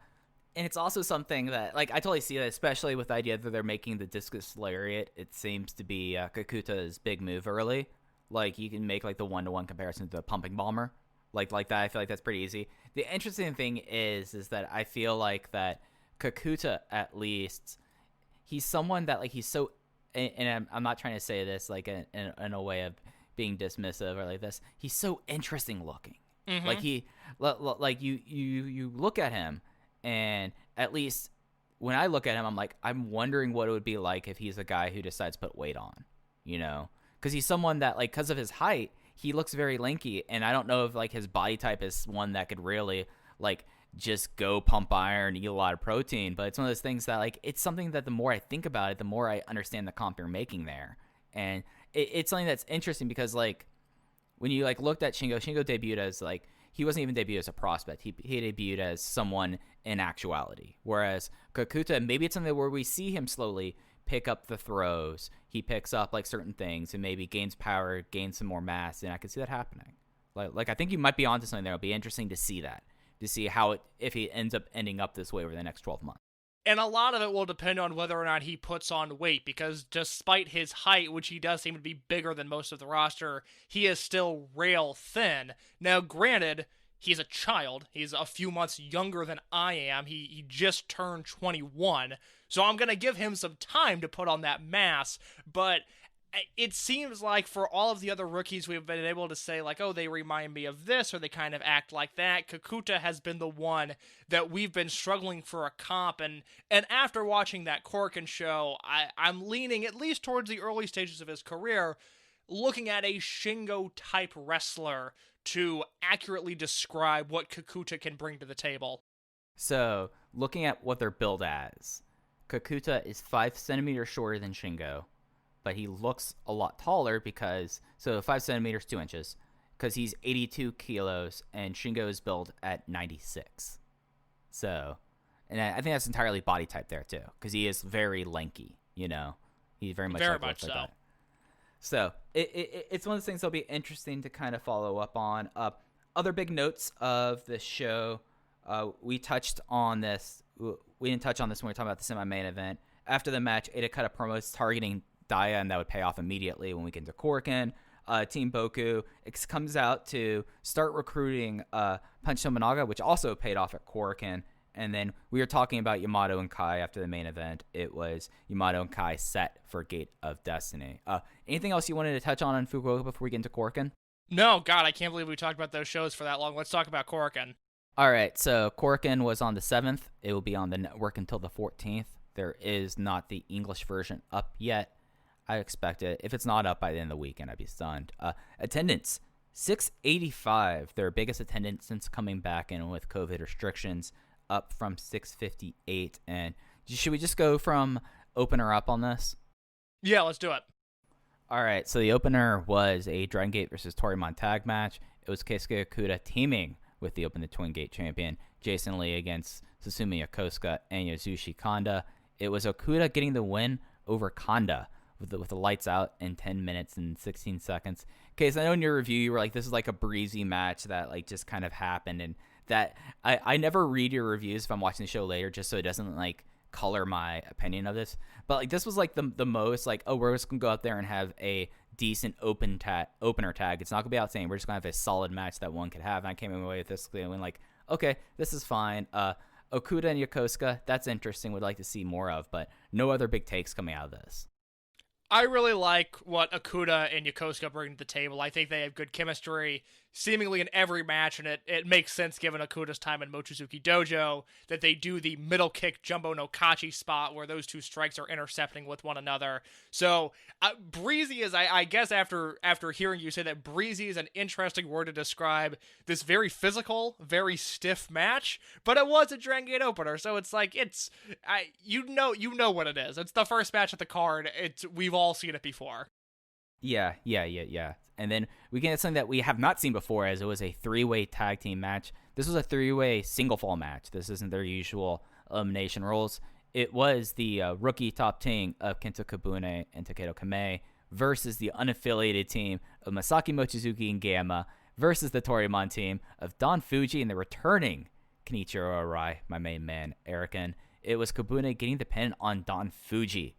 it's also something that, like, I totally see that, especially with the idea that they're making the discus lariat. It seems to be Kikuta's big move early. Like, you can make, like, the one-to-one comparison to the pumping bomber. Like that, I feel like that's pretty easy. The interesting thing is that I feel like that Kikuta, at least, he's someone that, like, he's so, and I'm not trying to say this, like, in a way of being dismissive or like this. He's so interesting looking. Mm-hmm. Like, you look at him, and at least when I look at him, I'm like, I'm wondering what it would be like if he's a guy who decides to put weight on, you know? because he's someone that, like, because of his height, he looks very lanky, and I don't know if, like, his body type is one that could really, like, just go pump iron, eat a lot of protein. But it's one of those things that, like, it's something that the more I think about it, the more I understand the comp you're making there. And it's something that's interesting because, like, when you, like, looked at Shingo debuted as, like, he wasn't even debuted as a prospect. He debuted as someone in actuality. Whereas Kikuta, maybe it's something where we see him slowly pick up the throws. He picks up, like, certain things and maybe gains power, gains some more mass, and I can see that happening. Like I think you might be onto something there. It'll be interesting to see that, to see how if he ends up ending up this way over the next 12 months. And a lot of it will depend on whether or not he puts on weight, because despite his height, which he does seem to be bigger than most of the roster, he is still rail thin. Now, granted, he's a child. He's a few months younger than I am. He just turned 21, so I'm going to give him some time to put on that mass, but it seems like for all of the other rookies we've been able to say, like, oh, they remind me of this, or they kind of act like that, Kikuta has been the one that we've been struggling for a comp, and after watching that Korakuen show, I'm leaning at least towards the early stages of his career, looking at a Shingo-type wrestler to accurately describe what Kikuta can bring to the table. So, looking at what they're billed as, Kikuta is 5 centimeters shorter than Shingo, but he looks a lot taller because, so 5 centimeters, 2 inches, because he's 82 kilos and Shingo is billed at 96. So, and I think that's entirely body type there too, because he is very lanky, you know? He's very much Very like much so. That. So, it's one of those things that'll be interesting to kind of follow up on. Other big notes of the show, we touched on this. We didn't touch on this when we were talking about the semi-main event. After the match, Ada cut a promo targeting Dia, and that would pay off immediately when we get into Korakuen. Team Boku comes out to start recruiting Punch Tominaga, which also paid off at Korakuen. And then we were talking about Yamato and Kai after the main event. It was Yamato and Kai set for Gate of Destiny. Anything else you wanted to touch on Fukuoka before we get into Korakuen? No, God, I can't believe we talked about those shows for that long. Let's talk about Korakuen. All right, so Korakuen was on the 7th. It will be on the network until the 14th. There is not the English version up yet. I expect it. If it's not up by the end of the weekend, I'd be stunned. Attendance, 685. Their biggest attendance since coming back in with COVID restrictions, up from 658. And should we just go from opener up on this? Yeah, let's do it. All right, so the opener was a Dragongate versus Torimon tag match. It was Keisuke Okuda teaming with the Open the Twin Gate champion Jason Lee against Susumu Yokosuka and Yasushi Kanda. It was Okuda getting the win over Kanda with the lights out in 10 minutes and 16 seconds. Case, I know in your review you were like, this is like a breezy match that like just kind of happened, and that I never read your reviews if I'm watching the show later just so it doesn't like color my opinion of this. But like this was like the most like, oh, we're just gonna go out there and have a decent opener tag. It's not gonna be outstanding. We're just gonna have a solid match that one could have. And I came away with this and like, okay, this is fine. Okuda and Yokosuka, that's interesting. Would like to see more of, but no other big takes coming out of this. I really like what Okuda and Yokosuka bring to the table. I think they have good chemistry seemingly in every match, and it makes sense given Okuda's time in Mochizuki Dojo that they do the middle kick Jumbo no Kachi spot where those two strikes are intercepting with one another. So breezy is, I guess after hearing you say that, breezy is an interesting word to describe this very physical, very stiff match, but it was a Dragongate opener, so it's like, you know what it is. It's the first match at the card. We've all seen it before. Yeah. And then we get something that we have not seen before, as it was a 3-way tag team match. This was a 3-way single fall match. This isn't their usual elimination rules. It was the rookie top team of Kento Kobune and Taketo Kamei versus the unaffiliated team of Masaki Mochizuki and Gamma versus the Torimon team of Don Fuji and the returning Kenichiro Arai, my main man, Erican. It was Kobune getting the pin on Don Fuji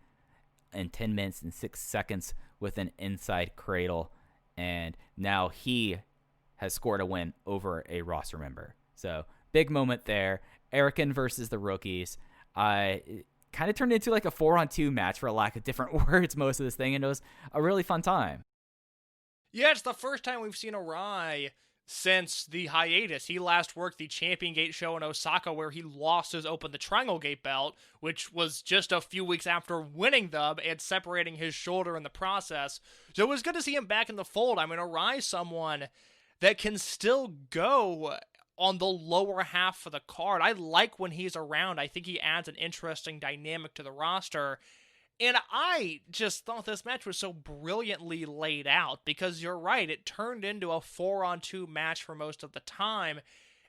in 10 minutes and 6 seconds with an inside cradle, and now he has scored a win over a roster member. So big moment there. Erican versus the rookies. It kind of turned into like a 4-on-2 match for a lack of different words most of this thing, and it was a really fun time. Yeah, it's the first time we've seen Arai since the hiatus. He last worked the Champion Gate show in Osaka where he lost his Open the Dragongate belt, which was just a few weeks after winning them and separating his shoulder in the process. So it was good to see him back in the fold. I mean, Arai's someone that can still go on the lower half of the card. I like when he's around. I think he adds an interesting dynamic to the roster. And I just thought this match was so brilliantly laid out because you're right, it turned into a 4-on-2 match for most of the time.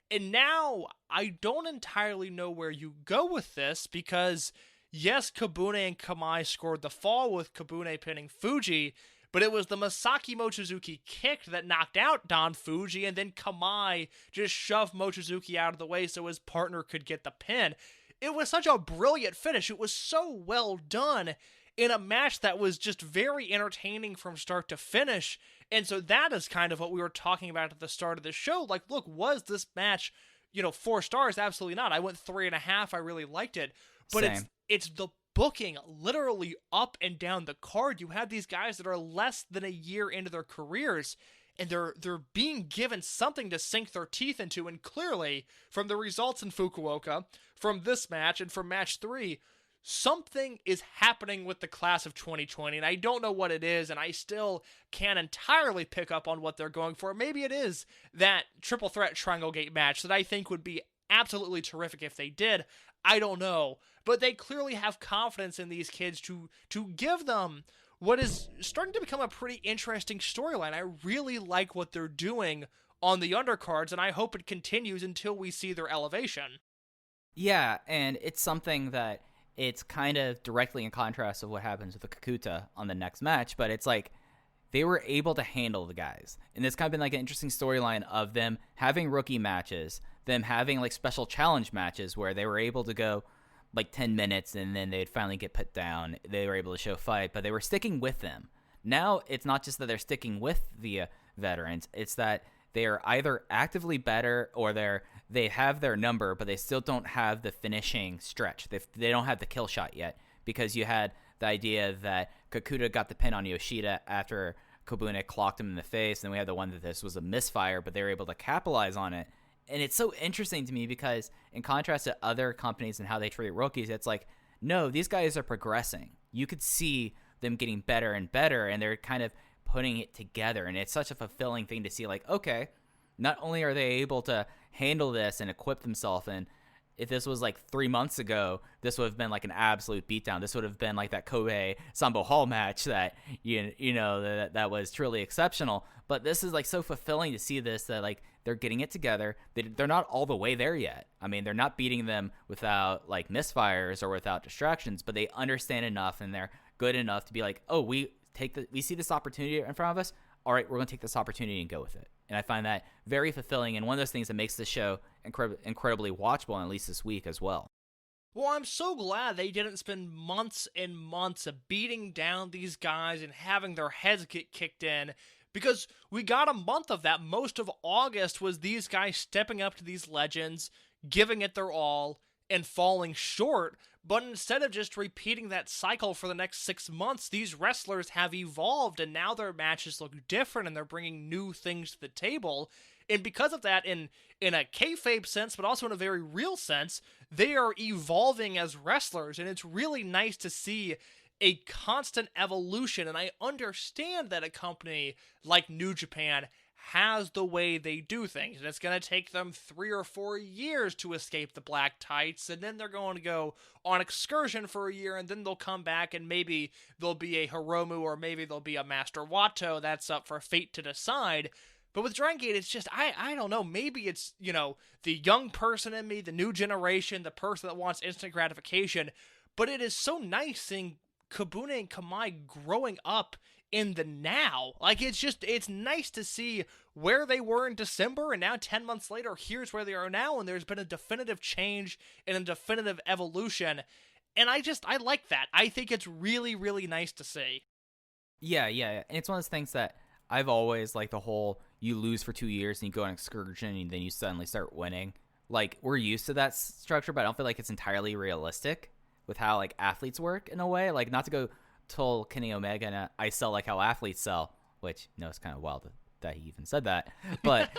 And now I don't entirely know where you go with this because, yes, Kobune and Kamei scored the fall with Kobune pinning Fuji, but it was the Masaki Mochizuki kick that knocked out Don Fuji, and then Kamei just shoved Mochizuki out of the way so his partner could get the pin. It was such a brilliant finish. It was so well done in a match that was just very entertaining from start to finish. And so that is kind of what we were talking about at the start of the show. Like, look, was this match, 4 stars? Absolutely not. I went 3.5. I really liked it. But Same. it's the booking literally up and down the card. You have these guys that are less than a year into their careers, and they're being given something to sink their teeth into, and clearly, from the results in Fukuoka, from this match, and from match 3, something is happening with the class of 2020, and I don't know what it is, and I still can't entirely pick up on what they're going for. Maybe it is that triple threat Dragongate match that I think would be absolutely terrific if they did. I don't know, but they clearly have confidence in these kids to give them what is starting to become a pretty interesting storyline. I really like what they're doing on the undercards, and I hope it continues until we see their elevation. Yeah, and it's something that it's kind of directly in contrast of what happens with the Kikuta on the next match, but it's like they were able to handle the guys. And it's kind of been like an interesting storyline of them having rookie matches, them having like special challenge matches where they were able to go like 10 minutes and then they'd finally get put down. They were able to show fight, but they were sticking with them. Now it's not just that they're sticking with the veterans, it's that they are either actively better or they have their number, but they still don't have the finishing stretch. They don't have the kill shot yet, because you had the idea that Kikuta got the pin on Yoshida after Kobune clocked him in the face, and we had the one that this was a misfire, but they were able to capitalize on it. And it's so interesting to me because in contrast to other companies and how they treat rookies, it's like, no, these guys are progressing. You could see them getting better and better, and they're kind of putting it together. And it's such a fulfilling thing to see, like, okay, not only are they able to handle this and equip themselves, and if this was like 3 months ago, this would have been like an absolute beatdown. This would have been like that Kobe Sambo Hall match that, that was truly exceptional. But this is like so fulfilling to see this, that like they're getting it together. They're not all the way there yet. I mean, they're not beating them without like misfires or without distractions, but they understand enough and they're good enough to be like, oh, we see this opportunity in front of us. All right, we're going to take this opportunity and go with it. And I find that very fulfilling, and one of those things that makes the show incredibly watchable, at least this week as well. Well, I'm so glad they didn't spend months and months of beating down these guys and having their heads get kicked in, because we got a month of that. Most of August was these guys stepping up to these legends, giving it their all, and falling short. But instead of just repeating that cycle for the next 6 months, these wrestlers have evolved, and now their matches look different, and they're bringing new things to the table. And because of that, in a kayfabe sense, but also in a very real sense, they are evolving as wrestlers, and it's really nice to see a constant evolution. And I understand that a company like New Japan has the way they do things, and it's going to take them 3 or 4 years to escape the black tights, and then they're going to go on excursion for a year, and then they'll come back, and maybe there'll be a Hiromu, or maybe there'll be a Master Wato. That's up for fate to decide. But with Dragongate, it's just, I don't know, maybe it's, the young person in me, the new generation, the person that wants instant gratification, but it is so nice seeing Kobune and Kamei growing up in the now. Like, it's nice to see where they were in December, and now 10 months later, here's where they are now, and there's been a definitive change and a definitive evolution, and I like that. I think it's really, really nice to see. Yeah, and it's one of those things that I've always, like, the whole, you lose for 2 years and you go on excursion and then you suddenly start winning. Like, we're used to that structure, but I don't feel like it's entirely realistic with how, like, athletes work in a way. Like, not to go told Kenny Omega and I sell like how athletes sell, which, it's kind of wild to that he even said that, but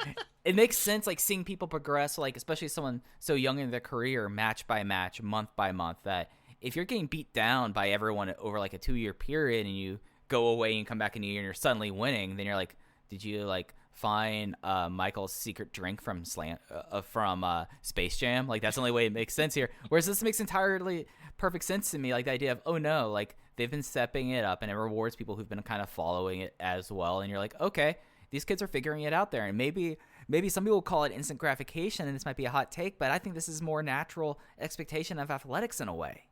it makes sense, like seeing people progress, like especially someone so young in their career, match by match, month by month, that if you're getting beat down by everyone over like a 2-year period and you go away and come back in a year and you're suddenly winning, then you're like, did you like find Michael's secret drink from Space Jam? Like, that's the only way it makes sense here. Whereas this makes entirely perfect sense to me, like the idea of, oh no, like they've been stepping it up and it rewards people who've been kind of following it as well. And you're like, okay, these kids are figuring it out there. And maybe some people call it instant gratification, and this might be a hot take, but I think this is more natural expectation of athletics in a way.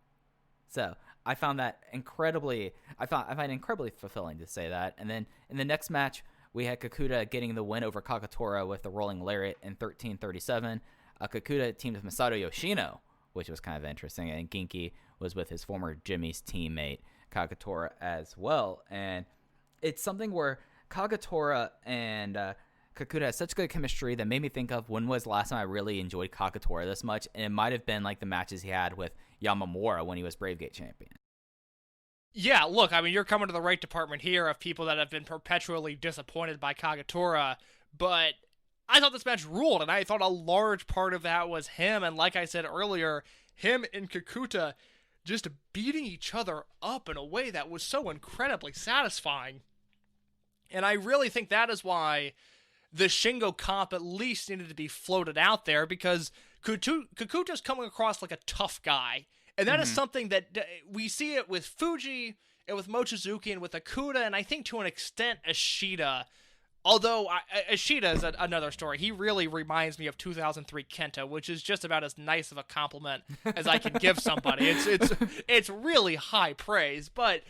So I found that incredibly fulfilling to say that. And then in the next match, we had Kikuta getting the win over Kagetora with the rolling lariat in 13:37. Kikuta teamed with Masato Yoshino, which was kind of interesting, and Genki was with his former Jimmy's teammate Kagetora as well. And it's something where Kagetora and Kikuta has such good chemistry that made me think of when was the last time I really enjoyed Kagetora this much, and it might have been like the matches he had with Yamamura when he was Bravegate champion. Yeah, look, I mean, you're coming to the right department here of people that have been perpetually disappointed by Kagetora, but I thought this match ruled, and I thought a large part of that was him, and like I said earlier, him and Kikuta just beating each other up in a way that was so incredibly satisfying. And I really think that is why the Shingo comp at least needed to be floated out there, because Kikuta's coming across like a tough guy. And that is something that we see it with Fuji and with Mochizuki and with Akuda, and I think to an extent Ishida. Although Ishida is another story. He really reminds me of 2003 Kento, which is just about as nice of a compliment as I can give somebody. It's really high praise, but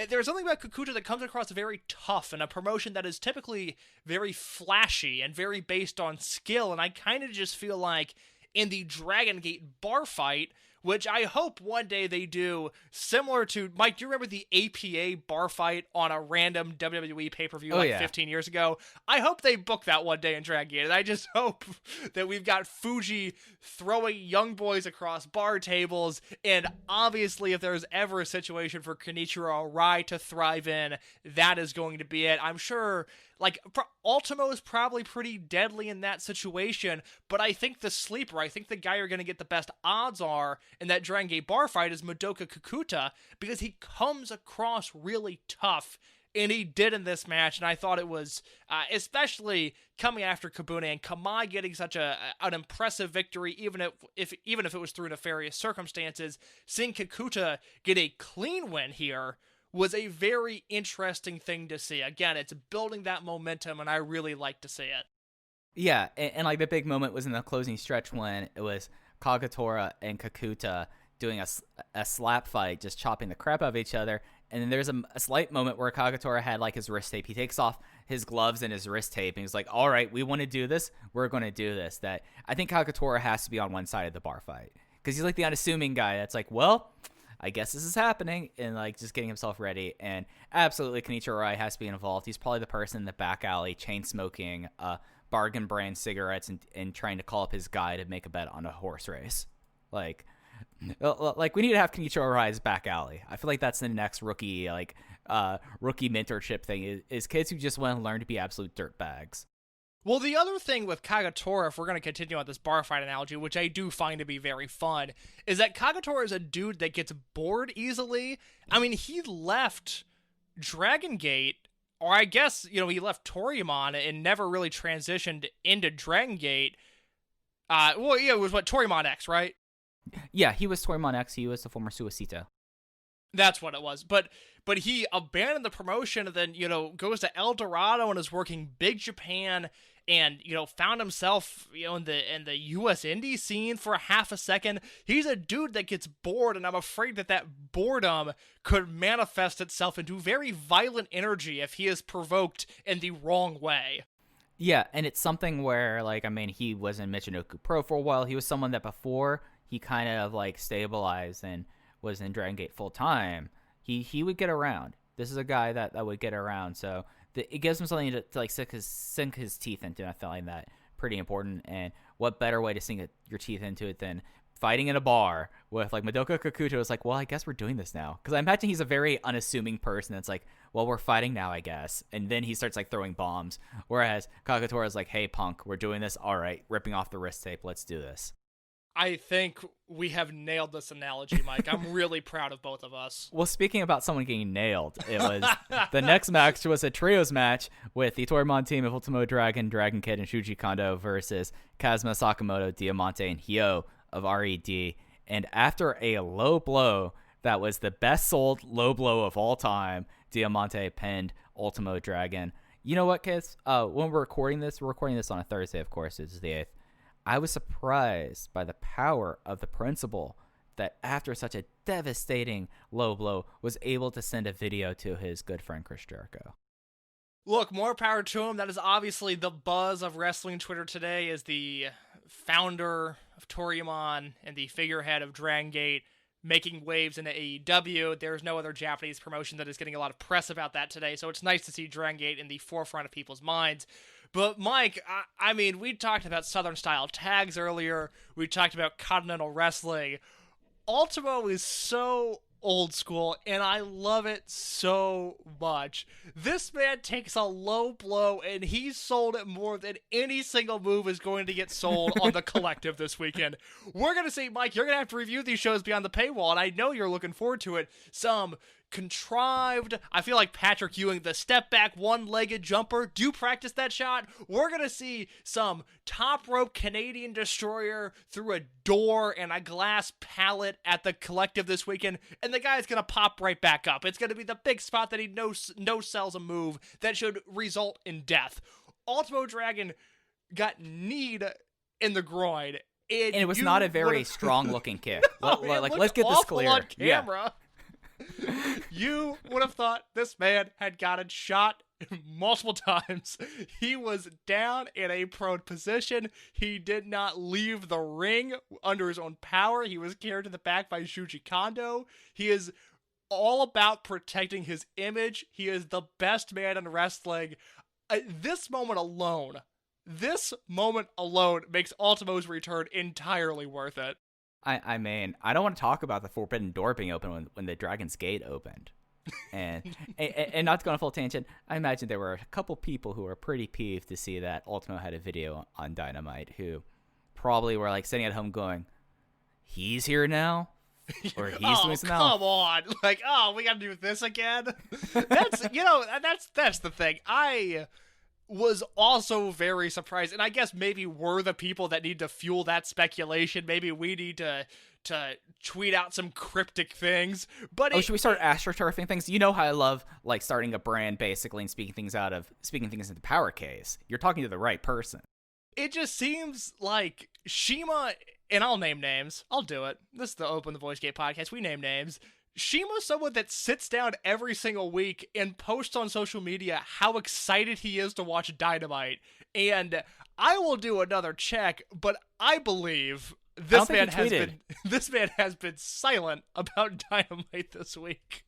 there's something about Kikuta that comes across very tough in a promotion that is typically very flashy and very based on skill, and I kind of just feel like in the Dragongate bar fight, which I hope one day they do, similar to, Mike, do you remember the APA bar fight on a random WWE pay-per-view 15 years ago? I hope they book that one day in Dragongate, and I just hope that we've got Fuji throwing young boys across bar tables, and obviously if there's ever a situation for Kenichiro Arai to thrive in, that is going to be it. I'm sure, like, Ultimo is probably pretty deadly in that situation, but I think the sleeper, I think the guy you're going to get the best odds are in that Dragongate bar fight is Madoka Kikuta, because he comes across really tough, and he did in this match, and I thought it was, especially coming after Kobune and Kamei getting such an impressive victory, even if it was through nefarious circumstances, seeing Kikuta get a clean win here was a very interesting thing to see. Again, it's building that momentum, and I really like to see it. Yeah, and like the big moment was in the closing stretch when it was Kagetora and Kikuta doing a slap fight, just chopping the crap out of each other. And then there's a slight moment where Kagetora had like his wrist tape. He takes off his gloves and his wrist tape, and he's like, all right, we want to do this. We're going to do this. That I think Kagetora has to be on one side of the bar fight, because he's like the unassuming guy that's like, well, I guess this is happening, and like just getting himself ready. And absolutely, Kenichiro Arai has to be involved. He's probably the person in the back alley chain smoking bargain brand cigarettes and trying to call up his guy to make a bet on a horse race. Like we need to have Kenichiro Arai's back alley. I feel like that's the next rookie mentorship thing is kids who just want to learn to be absolute dirtbags. Well, the other thing with Kagetora, if we're going to continue on this bar fight analogy, which I do find to be very fun, is that Kagetora is a dude that gets bored easily. I mean, he left Dragongate, or I guess, he left Toryumon and never really transitioned into Dragongate. It was Toryumon X, right? Yeah, he was Toryumon X. He was the former Suicito. That's what it was. But he abandoned the promotion and then, goes to El Dorado and is working Big Japan and, found himself, in the US indie scene for a half a second. He's a dude that gets bored, and I'm afraid that boredom could manifest itself into very violent energy if he is provoked in the wrong way. Yeah, and it's something where, he was in Michinoku Pro for a while. He was someone that before he kind of, stabilized and was in Dragongate full time, he would get around. This is a guy that would get around, so it gives him something to sink his teeth into. I find that pretty important, and what better way to sink your teeth into it than fighting in a bar with like Madoka Kikuta was like, well, I guess we're doing this now. Because I imagine he's a very unassuming person that's like, well, we're fighting now, I guess. And then he starts like throwing bombs. Whereas Kagetora is like, hey, punk, we're doing this. All right, ripping off the wrist tape. Let's do this. I think we have nailed this analogy, Mike. I'm really proud of both of us. Well, speaking about someone getting nailed, it was the next match was a trios match with the Torimon team of Ultimo Dragon, Dragon Kid, and Shuji Kondo versus Kazuma Sakamoto, Diamante, and Hyo of RED. And after a low blow that was the best sold low blow of all time, Diamante pinned Ultimo Dragon. You know what, kids? When we're recording this on a Thursday, of course, it's the 8th. I was surprised by the power of the principal that after such a devastating low blow was able to send a video to his good friend Chris Jericho. Look, more power to him. That is obviously the buzz of wrestling Twitter today, as the founder of Toryumon and the figurehead of Dragongate making waves in the AEW. There's no other Japanese promotion that is getting a lot of press about that today, so it's nice to see Dragongate in the forefront of people's minds. But Mike, I mean, we talked about Southern style tags earlier. We talked about continental wrestling. Ultimo is so old school, and I love it so much. This man takes a low blow, and he sold it more than any single move is going to get sold on the collective this weekend. We're going to see, Mike, you're going to have to review these shows beyond the paywall, and I know you're looking forward to it. Some contrived, I feel like Patrick Ewing, the step back one-legged jumper. Do practice that shot. We're gonna see some top rope Canadian destroyer through a door and a glass pallet at the collective this weekend, and the guy's gonna pop right back up. It's gonna be the big spot that he no sells a move that should result in death. Ultimo Dragon got kneed in the groin, and it was not a very strong looking kick. No, let's get this clear on camera. Yeah. You would have thought this man had gotten shot multiple times. He was down in a prone position. He did not leave the ring under his own power. He was carried to the back by Shuji Kondo. He is all about protecting his image. He is the best man in wrestling. This moment alone makes Ultimo's return entirely worth it. I mean, I don't want to talk about the Forbidden Door being open when the Dragon's Gate opened. And not to go on a full tangent, I imagine there were a couple people who were pretty peeved to see that Ultimo had a video on Dynamite who probably were like sitting at home going, he's here now? Or he's doing something else? Come on. Like, we got to do this again? That's the thing. I was also very surprised, and I guess maybe we're the people that need to fuel that speculation. Maybe we need to tweet out some cryptic things. But should we start astroturfing things? You know how I love like starting a brand basically and speaking things into power case. You're talking to the right person. It just seems like Shima, and I'll name names. I'll do it. This is the Open the Voice Gate podcast. We name names. Shima's someone that sits down every single week and posts on social media how excited he is to watch Dynamite. And I will do another check, but I believe this man has been silent about Dynamite this week.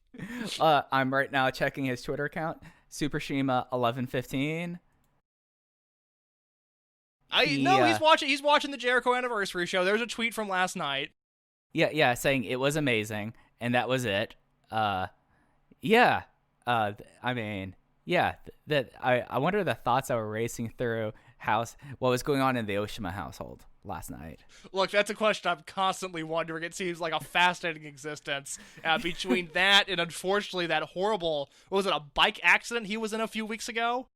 I'm right now checking his Twitter account, Super Shima 1115. He's watching the Jericho Anniversary show. There's a tweet from last night. Yeah, saying it was amazing. And that was it. I wonder the thoughts that were racing through what was going on in the Oshima household last night. Look, that's a question I'm constantly wondering. It seems like a fascinating existence between that and unfortunately that horrible, what was it, a bike accident he was in a few weeks ago?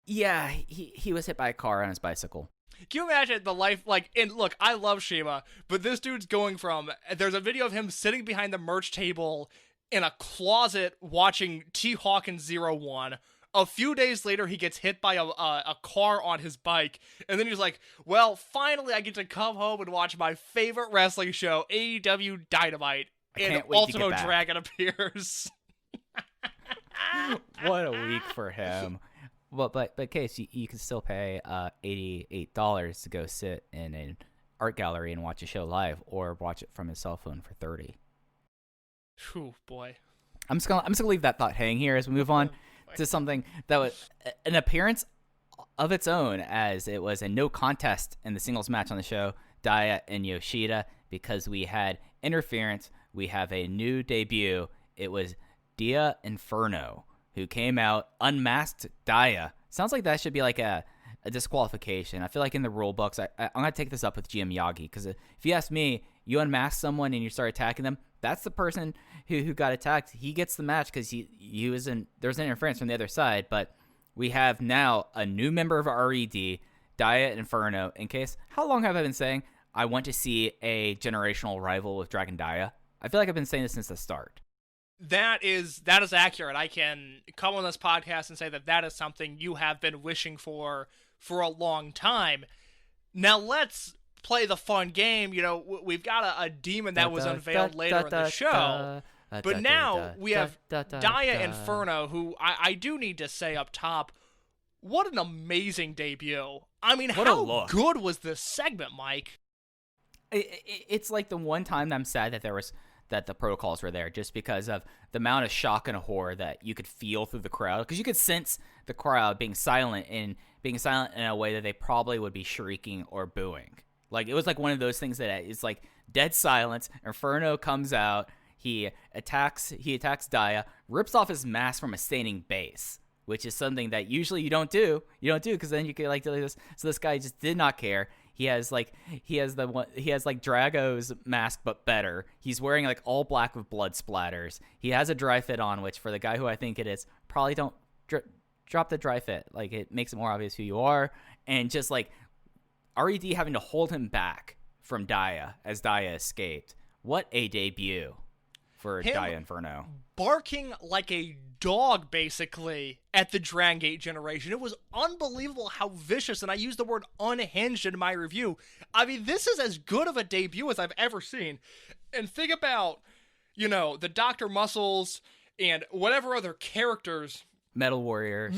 Yeah, he was hit by a car on his bicycle. Can you imagine the life, and look, I love Shima, but this dude's going from, there's a video of him sitting behind the merch table in a closet watching T. Hawkins 01. A few days later, he gets hit by a car on his bike, and then he's like, well, finally I get to come home and watch my favorite wrestling show, AEW Dynamite, and Ultimo Dragon appears. What a week for him. Well, but Case, you can still pay $88 to go sit in an art gallery and watch a show live, or watch it from his cell phone for $30. Whew, boy. I'm just gonna leave that thought hanging here as we move on to something that was an appearance of its own, as it was a no contest in the singles match on the show. Dia and Yoshida because we had interference. We have a new debut. It was Dia Inferno, who came out, unmasked Dia. Sounds like that should be like a disqualification. I feel like in the rule books, I'm going to take this up with GM Yagi, because if you ask me, you unmask someone and you start attacking them, that's the person who got attacked. He gets the match because there's an interference from the other side. But we have now a new member of RED, Dia Inferno. In case, how long have I been saying I want to see a generational rival with Dragon Dia? I feel like I've been saying this since the start. That is accurate. I can come on this podcast and say that is something you have been wishing for a long time. Now let's play the fun game. You know, we've got a demon that was unveiled later in the show. But now we have Dia Inferno, who I do need to say up top, what an amazing debut. I mean, how good was this segment, Mike? It's like the one time that I'm sad that the protocols were there, just because of the amount of shock and horror that you could feel through the crowd, because you could sense the crowd being silent in a way that they probably would be shrieking or booing. Like, it was like one of those things that is like dead silence. Inferno comes out, he attacks Dia, rips off his mask from a standing base, which is something that usually you don't do because then you could like do this. So this guy just did not care. He has Drago's mask, but better. He's wearing like all black with blood splatters. He has a dry fit on, which for the guy who I think it is, probably don't drop the dry fit. Like, it makes it more obvious who you are. And just like RED having to hold him back from Dia as Dia escaped. What a debut for Dia Inferno. Barking like a dog, basically, at the Dragongate generation. It was unbelievable how vicious, and I used the word unhinged in my review. I mean, this is as good of a debut as I've ever seen. And think about, you know, the Dr. Muscles and whatever other characters. Metal Warrior,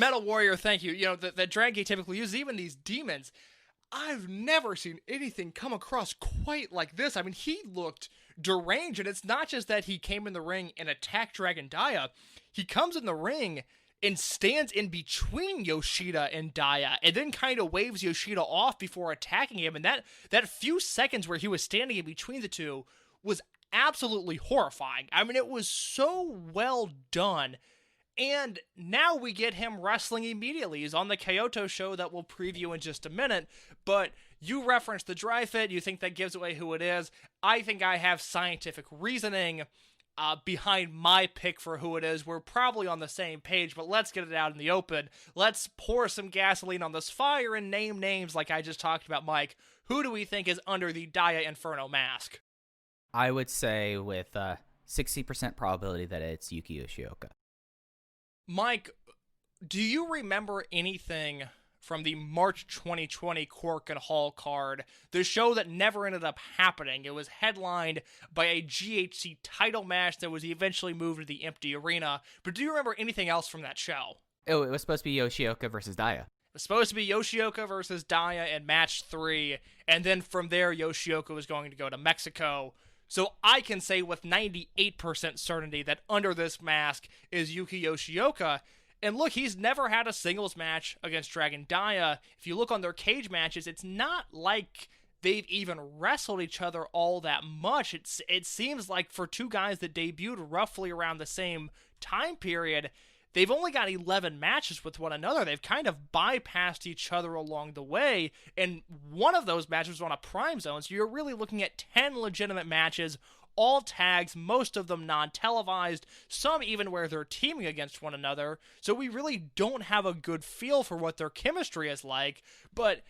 thank you. You know, that Dragongate typically uses, even these demons. I've never seen anything come across quite like this. I mean, he looked deranged, and it's not just that he came in the ring and attacked Dragon Dia. He comes in the ring and stands in between Yoshida and Dia, and then kind of waves Yoshida off before attacking him. And that few seconds where he was standing in between the two was absolutely horrifying. I mean, it was so well done. And now we get him wrestling immediately. He's on the Kyoto show that we'll preview in just a minute. But you referenced the dry fit. You think that gives away who it is. I think I have scientific reasoning behind my pick for who it is. We're probably on the same page, but let's get it out in the open. Let's pour some gasoline on this fire and name names like I just talked about, Mike. Who do we think is under the Dia Inferno mask? I would say with 60% probability that it's Yuki Yoshioka. Mike, do you remember anything from the March 2020 Korakuen Hall card, the show that never ended up happening? It was headlined by a GHC title match that was eventually moved to the empty arena. But do you remember anything else from that show? Oh, it was supposed to be Yoshioka versus Dia. It was supposed to be Yoshioka versus Dia in match 3, and then from there, Yoshioka was going to go to Mexico. So I can say with 98% certainty that under this mask is Yuki Yoshioka. And look, he's never had a singles match against Dragon Dia. If you look on their cage matches, it's not like they've even wrestled each other all that much. It seems like for two guys that debuted roughly around the same time period, they've only got 11 matches with one another. They've kind of bypassed each other along the way, and one of those matches was on a Prime Zone, so you're really looking at 10 legitimate matches, all tags, most of them non-televised, some even where they're teaming against one another, so we really don't have a good feel for what their chemistry is like, but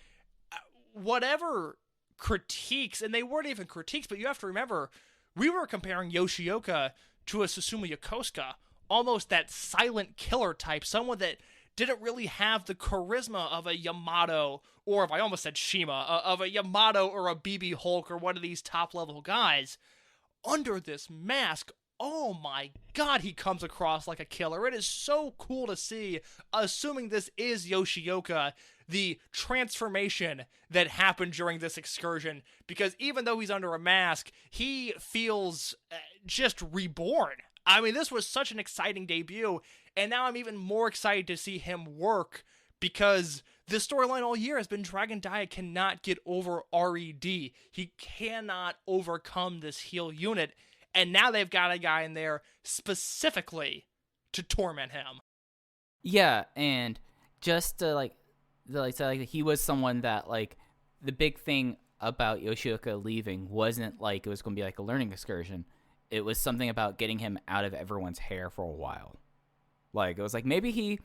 whatever critiques, and they weren't even critiques, but you have to remember, we were comparing Yoshioka to a Susumu Yokosuka, almost that silent killer type, someone that didn't really have the charisma of a Yamato, or if I almost said Shima, of a Yamato or a BB Hulk or one of these top-level guys. Under this mask, oh my god, he comes across like a killer. It is so cool to see, assuming this is Yoshioka, the transformation that happened during this excursion, because even though he's under a mask, he feels just reborn. I mean, this was such an exciting debut, and now I'm even more excited to see him work because This storyline all year has been Dragon Dia cannot get over RED. He cannot overcome this heel unit. And now they've got a guy in there specifically to torment him. Yeah, and just to say, he was someone that, like, the big thing about Yoshioka leaving wasn't like it was going to be like a learning excursion. It was something about getting him out of everyone's hair for a while. Like, it was like, maybe he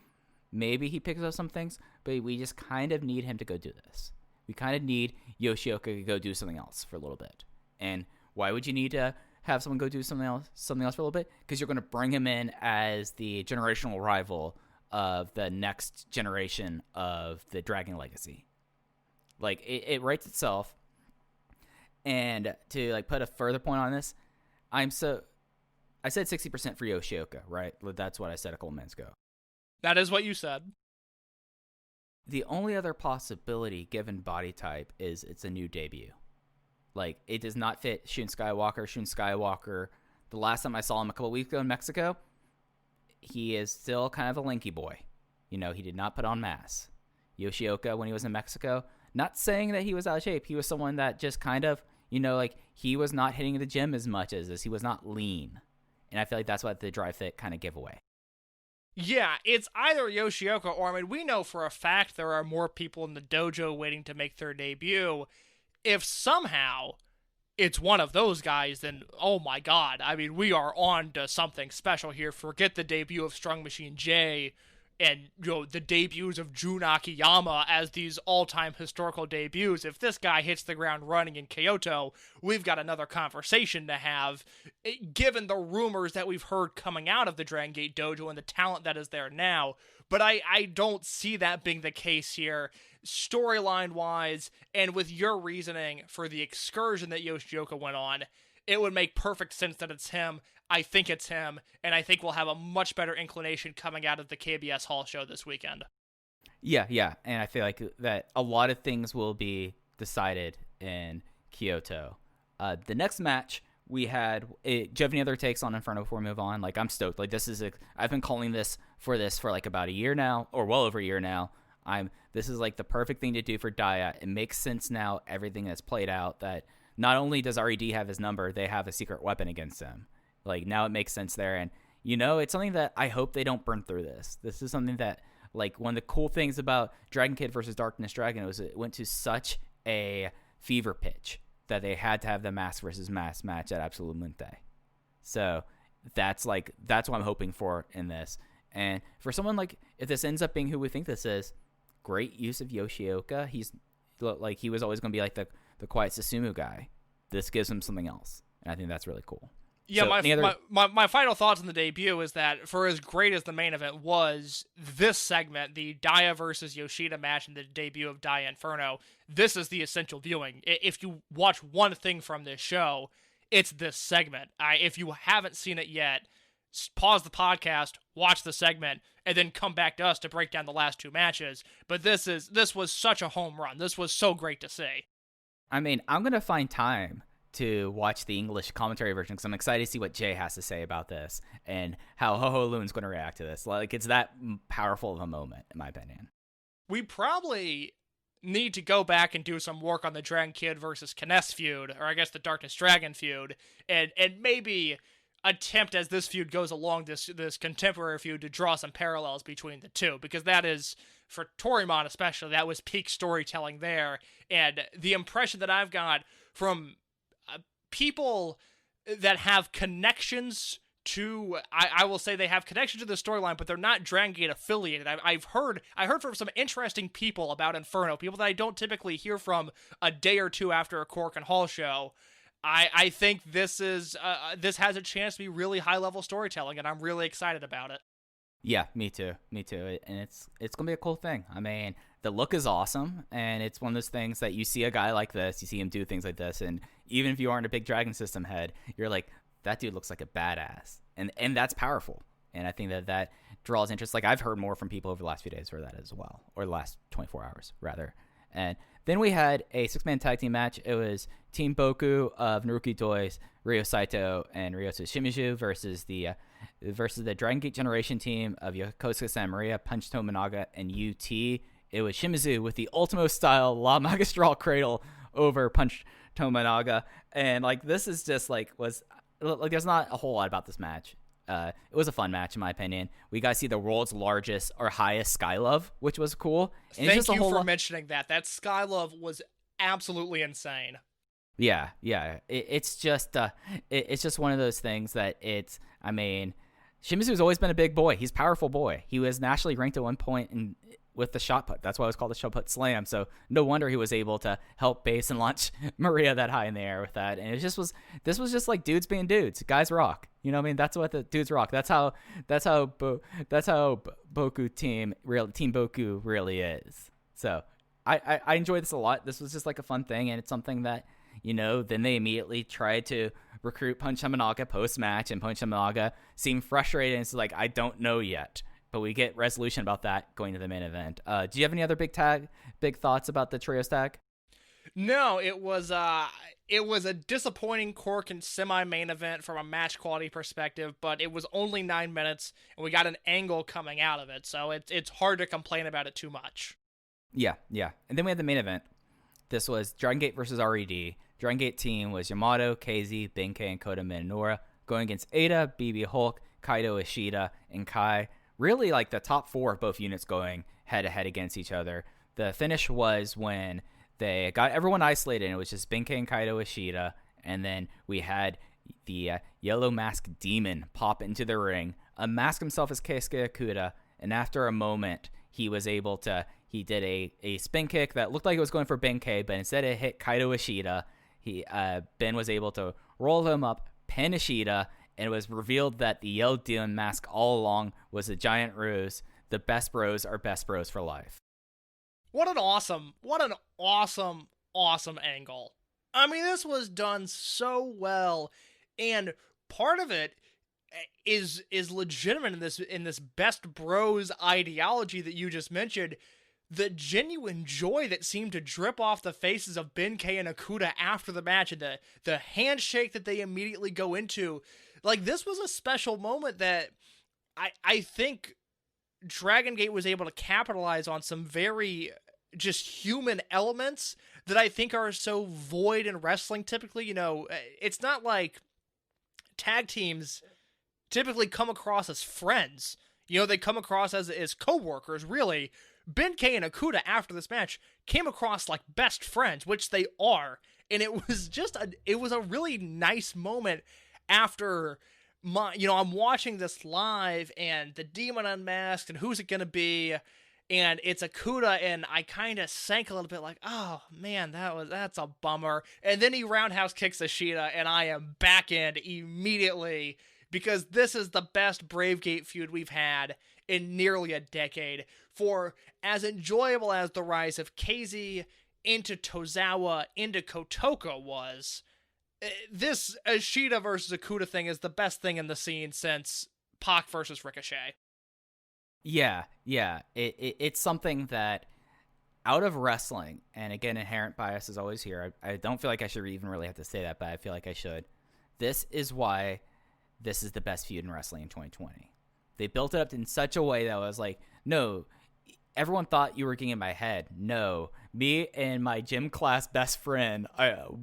picks up some things, but we just kind of need him to go do this. We kind of need Yoshioka to go do something else for a little bit. And why would you need to have someone go do something else for a little bit? Because you're going to bring him in as the generational rival of the next generation of the Dragon Legacy. Like, it writes itself. And to, like, put a further point on this, I said 60% for Yoshioka, right? That's what I said a couple minutes ago. That is what you said. The only other possibility, given body type, is it's a new debut. Like, it does not fit Shun Skywalker, the last time I saw him a couple weeks ago in Mexico, he is still kind of a lanky boy. You know, he did not put on mass. Yoshioka, when he was in Mexico, not saying that he was out of shape. He was someone that just kind of, you know, like, he was not hitting the gym as much as this. He was not lean. And I feel like that's what the dry fit kind of gave away. Yeah, it's either Yoshioka or, I mean, we know for a fact there are more people in the dojo waiting to make their debut. If somehow it's one of those guys, then, oh my god, I mean, we are on to something special here. Forget the debut of Strong Machine J and, you know, the debuts of Jun Akiyama as these all-time historical debuts. If this guy hits the ground running in Kyoto, we've got another conversation to have, given the rumors that we've heard coming out of the Dragongate Dojo and the talent that is there now. But I don't see that being the case here, storyline-wise, and with your reasoning for the excursion that Yoshioka went on, it would make perfect sense that it's him. I think it's him, and I think we'll have a much better inclination coming out of the KBS Hall show this weekend. Yeah, and I feel like that a lot of things will be decided in Kyoto. The next match we had, do you have any other takes on Inferno before we move on? Like, I'm stoked. Like, I've been calling this for like about a year now, or well over a year now. This is like the perfect thing to do for Dia. It makes sense now, everything that's played out, that not only does RED have his number, they have a secret weapon against him. Like, now it makes sense there. And, you know, it's something that I hope they don't burn through this. This is something that, like, one of the cool things about Dragon Kid versus Darkness Dragon was it went to such a fever pitch that they had to have the mass versus mass match at Absolute Mente. So that's what I'm hoping for in this. And for someone, like, if this ends up being who we think this is, great use of Yoshioka. He was always going to be like the quiet Susumu guy. This gives him something else. And I think that's really cool. Yeah, so my final thoughts on the debut is that for as great as the main event was, this segment, the Dia versus Yoshida match and the debut of Dia Inferno, this is the essential viewing. If you watch one thing from this show, it's this segment. If you haven't seen it yet, pause the podcast, watch the segment, and then come back to us to break down the last two matches. But this was such a home run. This was so great to see. I mean, I'm going to find time to watch the English commentary version because I'm excited to see what Jay has to say about this and how Ho-Ho Loon's going to react to this. Like, it's that powerful of a moment, in my opinion. We probably need to go back and do some work on the Dragon Kid versus Kness feud, or I guess the Darkness Dragon feud, and maybe attempt, as this feud goes along, this contemporary feud, to draw some parallels between the two, because that is, for Torimon especially, that was peak storytelling there, and the impression that I've got from people that have connections to, I will say they have connection to the storyline, but they're not Dragongate affiliated. I heard from some interesting people about Inferno, people that I don't typically hear from a day or two after a Korakuen Hall show. I think this has a chance to be really high level storytelling, and I'm really excited about it. Yeah, me too. And it's gonna be a cool thing. I mean, the look is awesome, and it's one of those things that you see a guy like this, you see him do things like this, and even if you aren't a big Dragon System head, you're like, that dude looks like a badass, and that's powerful. And I think that draws interest. Like, I've heard more from people over the last few days for that as well, or the last 24 hours rather. And then we had a 6-man tag team match. It was Team Boku of Naruki Doi, Ryo Saito, and Ryosu Shimizu versus the Dragongate Generation team of Yokosuka Santa Maria, Punch Tominaga, and UT it was Shimizu with the Ultimo style La Magistral Cradle over Punch Tominaga. And like, this is just like, there's not a whole lot about this match. It was a fun match in my opinion. We got to see the world's largest or highest Skylove, which was cool. And Thank you for mentioning that. That Skylove was absolutely insane. Yeah. It's just one of those things that Shimizu's always been a big boy. He's a powerful boy. He was nationally ranked at one point with the shot put. That's why it was called the shot put slam. So no wonder he was able to help base and launch Maria that high in the air with that. And this was just like dudes being dudes. Guys rock. You know what I mean? That's what the dudes rock. That's how Boku Team Boku really is. So I enjoyed this a lot. This was just like a fun thing, and it's something that, then they immediately tried to recruit Punch Tominaga post-match, and Punch Tominaga seemed frustrated, and it's like, I don't know yet. But we get resolution about that going to the main event. Do you have any other big thoughts about the trios tag? No, it was a disappointing Korakuen semi-main event from a match quality perspective, but it was only 9 minutes, and we got an angle coming out of it, so it's hard to complain about it too much. Yeah. And then we had the main event. This was Dragongate versus RED. Dragongate team was Yamato, KZ, Benkei, and Kota Minoura going against Ada, BB Hulk, Kaito Ishida, and Kai. Really like the top four of both units going head-to-head against each other. The finish was when they got everyone isolated, and it was just Benkei and Kaito Ishida, and then we had the Yellow Mask Demon pop into the ring, unmask himself as Keisuke Okuda, and after a moment, he did a spin kick that looked like it was going for Benkei, but instead it hit Kaito Ishida. Ben was able to roll him up, pin Ishida, and it was revealed that the Yellow Demon mask all along was a giant ruse. The best bros are best bros for life. What an awesome angle. I mean, this was done so well, and part of it is legitimate in this best bros ideology that you just mentioned. The genuine joy that seemed to drip off the faces of Benkei and Okuda after the match, and the handshake that they immediately go into. Like, this was a special moment that I think Dragongate was able to capitalize on some very just human elements that I think are so void in wrestling typically. It's not like tag teams typically come across as friends. They come across as co-workers, really. Benkei and Okuda after this match came across like best friends, which they are. And it was just it was a really nice moment after I'm watching this live and the demon unmasked and who's it going to be? And it's Okuda, and I kind of sank a little bit like, oh man, that's a bummer. And then he roundhouse kicks Ishida, and I am back in immediately because this is the best Bravegate feud we've had in nearly a decade. For as enjoyable as the rise of KZ into Tozawa into Kotoko was, this Ishida versus Okuda thing is the best thing in the scene since Pac versus Ricochet. Yeah. It's something that out of wrestling, and again, inherent bias is always here. I don't feel like I should even really have to say that, but I feel like I should. This is why this is the best feud in wrestling in 2020. They built it up in such a way that I was like, no, everyone thought you were getting in my head. No, me and my gym class best friend,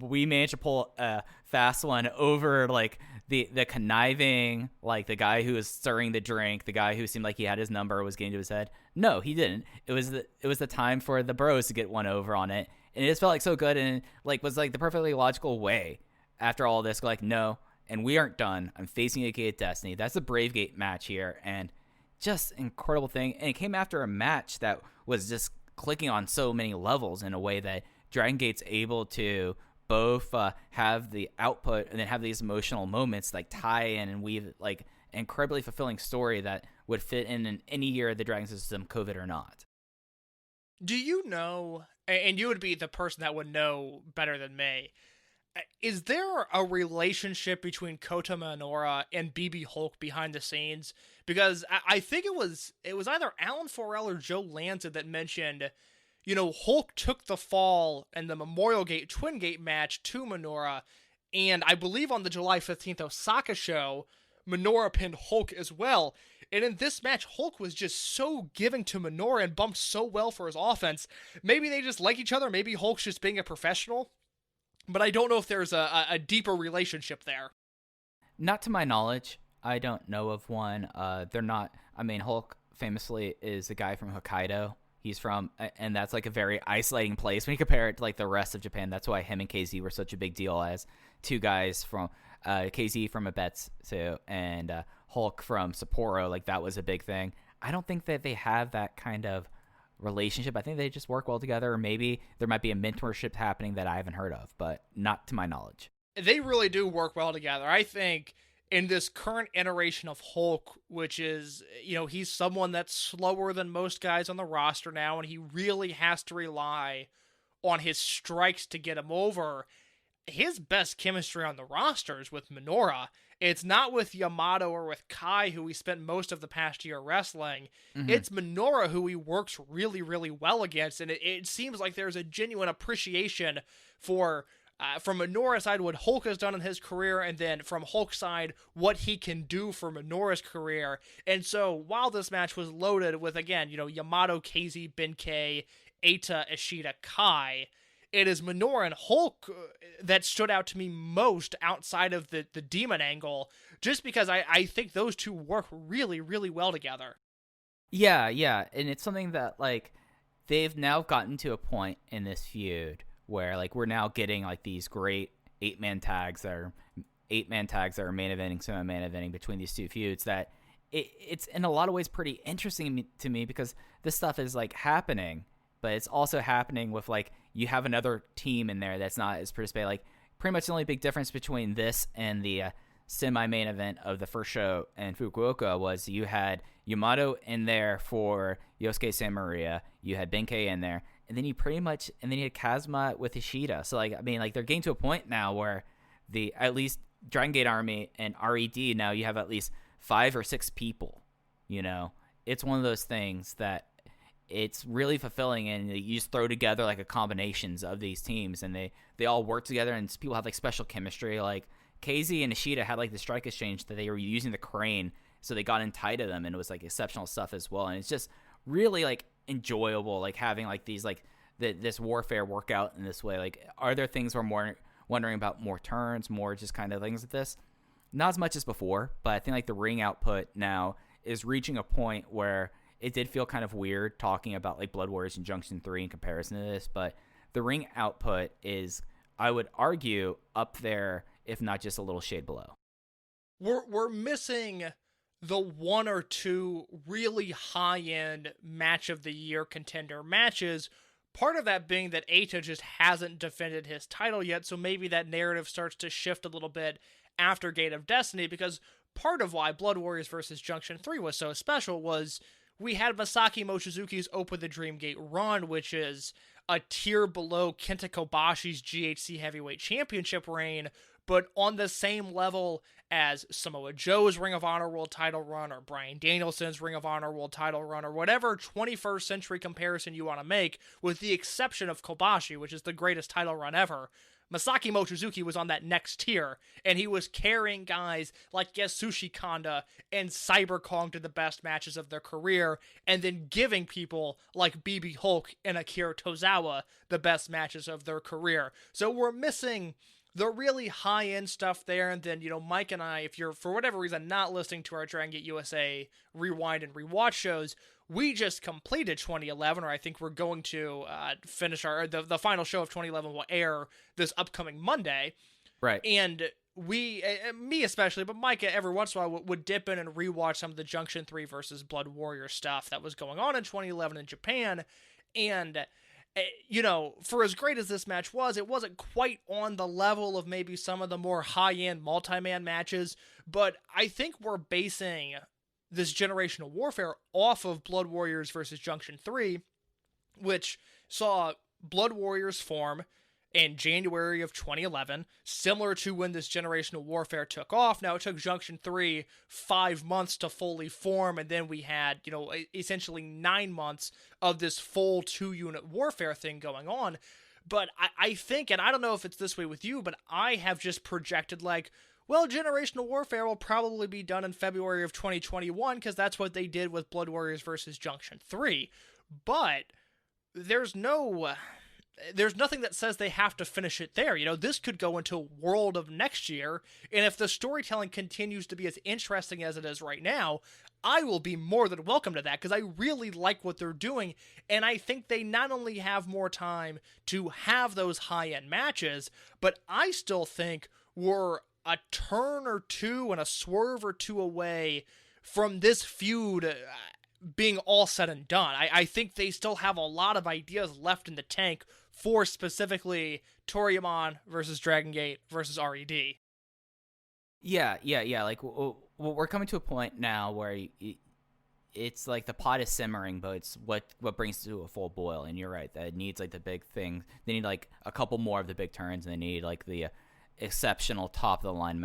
we managed to pull a fast one over like the conniving, like the guy who was stirring the drink, the guy who seemed like he had his number was getting to his head. No, he didn't. It was the time for the bros to get one over on it, and it just felt like so good, and like was like the perfectly logical way after all this. Like, no, and we aren't done. I'm facing a Gate of Destiny. That's a Bravegate match here, and just incredible thing. And it came after a match that was just clicking on so many levels in a way that Dragon Gate's able to both have the output and then have these emotional moments like tie in and weave like incredibly fulfilling story that would fit in any year of the Dragon System, COVID or not. Do you know, and you would be the person that would know better than me, is there a relationship between Kota Minoura and BB Hulk behind the scenes? Because I think it was either Alan Forel or Joe Lanza that mentioned, Hulk took the fall in the Memorial Gate Twin Gate match to Minoura, and I believe on the July 15th Osaka show, Minoura pinned Hulk as well. And in this match, Hulk was just so giving to Minoru and bumped so well for his offense. Maybe they just like each other. Maybe Hulk's just being a professional. But I don't know if there's a deeper relationship there. Not to my knowledge. I don't know of one. They're not. I mean, Hulk famously is a guy from Hokkaido. He's from, and that's like a very isolating place when you compare it to like the rest of Japan. That's why him and KZ were such a big deal as two guys from KZ from Abetsu and Hulk from Sapporo. Like that was a big thing. I don't think that they have that kind of relationship. I think they just work well together, or maybe there might be a mentorship happening that I haven't heard of, but not to my knowledge. They really do work well together. I think in this current iteration of Hulk, which is, he's someone that's slower than most guys on the roster now, and he really has to rely on his strikes to get him over. His best chemistry on the roster is with Minoru. It's not with Yamato or with Kai, who he spent most of the past year wrestling. Mm-hmm. It's Minoru who he works really, really well against, and it seems like there's a genuine appreciation for from Minoru's side, what Hulk has done in his career, and then from Hulk's side, what he can do for Minoru's career. And so, while this match was loaded with, again, Yamato, KZ, Benkei, Eita, Ishida, Kai, it is Minoru and Hulk that stood out to me most outside of the demon angle, just because I think those two work really, really well together. Yeah, and it's something that, like, they've now gotten to a point in this feud where like we're now getting like these great eight-man tags that are main eventing, semi-main eventing between these two feuds that it's in a lot of ways pretty interesting to me because this stuff is like happening, but it's also happening with like you have another team in there that's not as participating. Like pretty much the only big difference between this and the semi-main event of the first show in Fukuoka was you had Yamato in there for Yosuke San Maria, you had Benkei in there, and then you had Kazuma with Ishida. So like, I mean, like they're getting to a point now where at least Dragongate Army and RED, now you have at least 5 or 6 people, it's one of those things that it's really fulfilling, and you just throw together like a combinations of these teams and they all work together and people have like special chemistry. Like KZ and Ishida had like the strike exchange that they were using the crane, so they got in tight to them and it was like exceptional stuff as well. And it's just really like enjoyable, like having like these like this warfare work out in this way. Like, are there things we're more wondering about, more turns, more just kind of things like this? Not as much as before, but I think like the ring output now is reaching a point where it did feel kind of weird talking about like Blood Warriors and Junction 3 in comparison to this, but the ring output is, I would argue, up there, if not just a little shade below. We're missing the 1 or 2 really high-end match of the year contender matches. Part of that being that Eita just hasn't defended his title yet, so maybe that narrative starts to shift a little bit after Gate of Destiny, because part of why Blood Warriors versus Junction 3 was so special was we had Masaki Mochizuki's Open the Dream Gate run, which is a tier below Kenta Kobashi's GHC Heavyweight Championship reign, but on the same level as Samoa Joe's Ring of Honor World Title run, or Bryan Danielson's Ring of Honor World Title run, or whatever 21st century comparison you want to make, with the exception of Kobashi, which is the greatest title run ever. Masaki Mochizuki was on that next tier, and he was carrying guys like Yasushi Kanda and Cyber Kong to the best matches of their career, and then giving people like BB Hulk and Akira Tozawa the best matches of their career. So we're missing the really high-end stuff there, and then, Mike and I, if you're, for whatever reason, not listening to our Dragon Gate USA Rewind and Rewatch shows, we just completed 2011, or I think we're going to finish the final show of 2011 will air this upcoming Monday. Right. And we, me especially, but Mike every once in a while would dip in and rewatch some of the Junction 3 versus Blood Warrior stuff that was going on in 2011 in Japan, and for as great as this match was, it wasn't quite on the level of maybe some of the more high-end multi-man matches, but I think we're basing this generational warfare off of Blood Warriors versus Junction 3, which saw Blood Warriors form in January of 2011, similar to when this generational warfare took off. Now, it took Junction 3 5 months to fully form, and then we had, essentially 9 months of this full 2-unit warfare thing going on. But I think, and I don't know if it's this way with you, but I have just projected, like, well, Generational Warfare will probably be done in February of 2021 because that's what they did with Blood Warriors versus Junction 3. But there's nothing that says they have to finish it there. This could go into World of next year, and if the storytelling continues to be as interesting as it is right now, I will be more than welcome to that because I really like what they're doing, and I think they not only have more time to have those high-end matches, but I still think we're a turn or two and a swerve or two away from this feud being all said and done. I think they still have a lot of ideas left in the tank for specifically Toryumon versus Dragongate versus RED. Yeah. Like, we're coming to a point now where it's like the pot is simmering, but it's what brings it to a full boil. And you're right, that it needs like the big thing. They need like a couple more of the big turns, and they need like the exceptional top of the line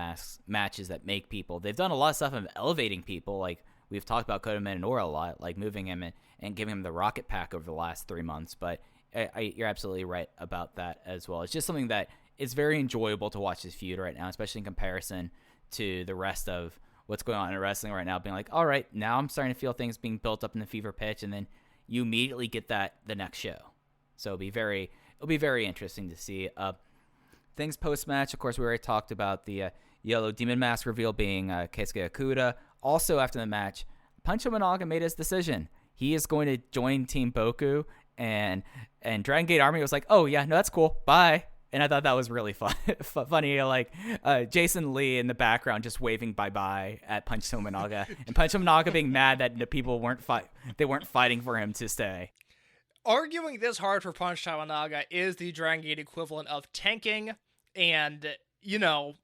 matches that make people. They've done a lot of stuff of elevating people. Like we've talked about Kota Minoura a lot, like moving him and giving him the rocket pack over the last 3 months. But you're absolutely right about that as well. It's just something that it's very enjoyable to watch this feud right now, especially in comparison to the rest of what's going on in wrestling right now, being like, all right, now I'm starting to feel things being built up in the fever pitch, and then you immediately get that the next show. So it'll be very interesting to see. Things post-match, of course, we already talked about the Yellow Demon Mask reveal being Keisuke Okuda. Also, after the match, Puncho Managa made his decision. He is going to join Team Boku, and Dragon Gate Army was like, oh, yeah, no, that's cool. Bye. And I thought that was really funny, like Jason Lee in the background just waving bye-bye at Punch Tominaga, and Punch Tominaga being mad that the people weren't fighting for him to stay. Arguing this hard for Punch Tominaga is the Dragon Gate equivalent of tanking, and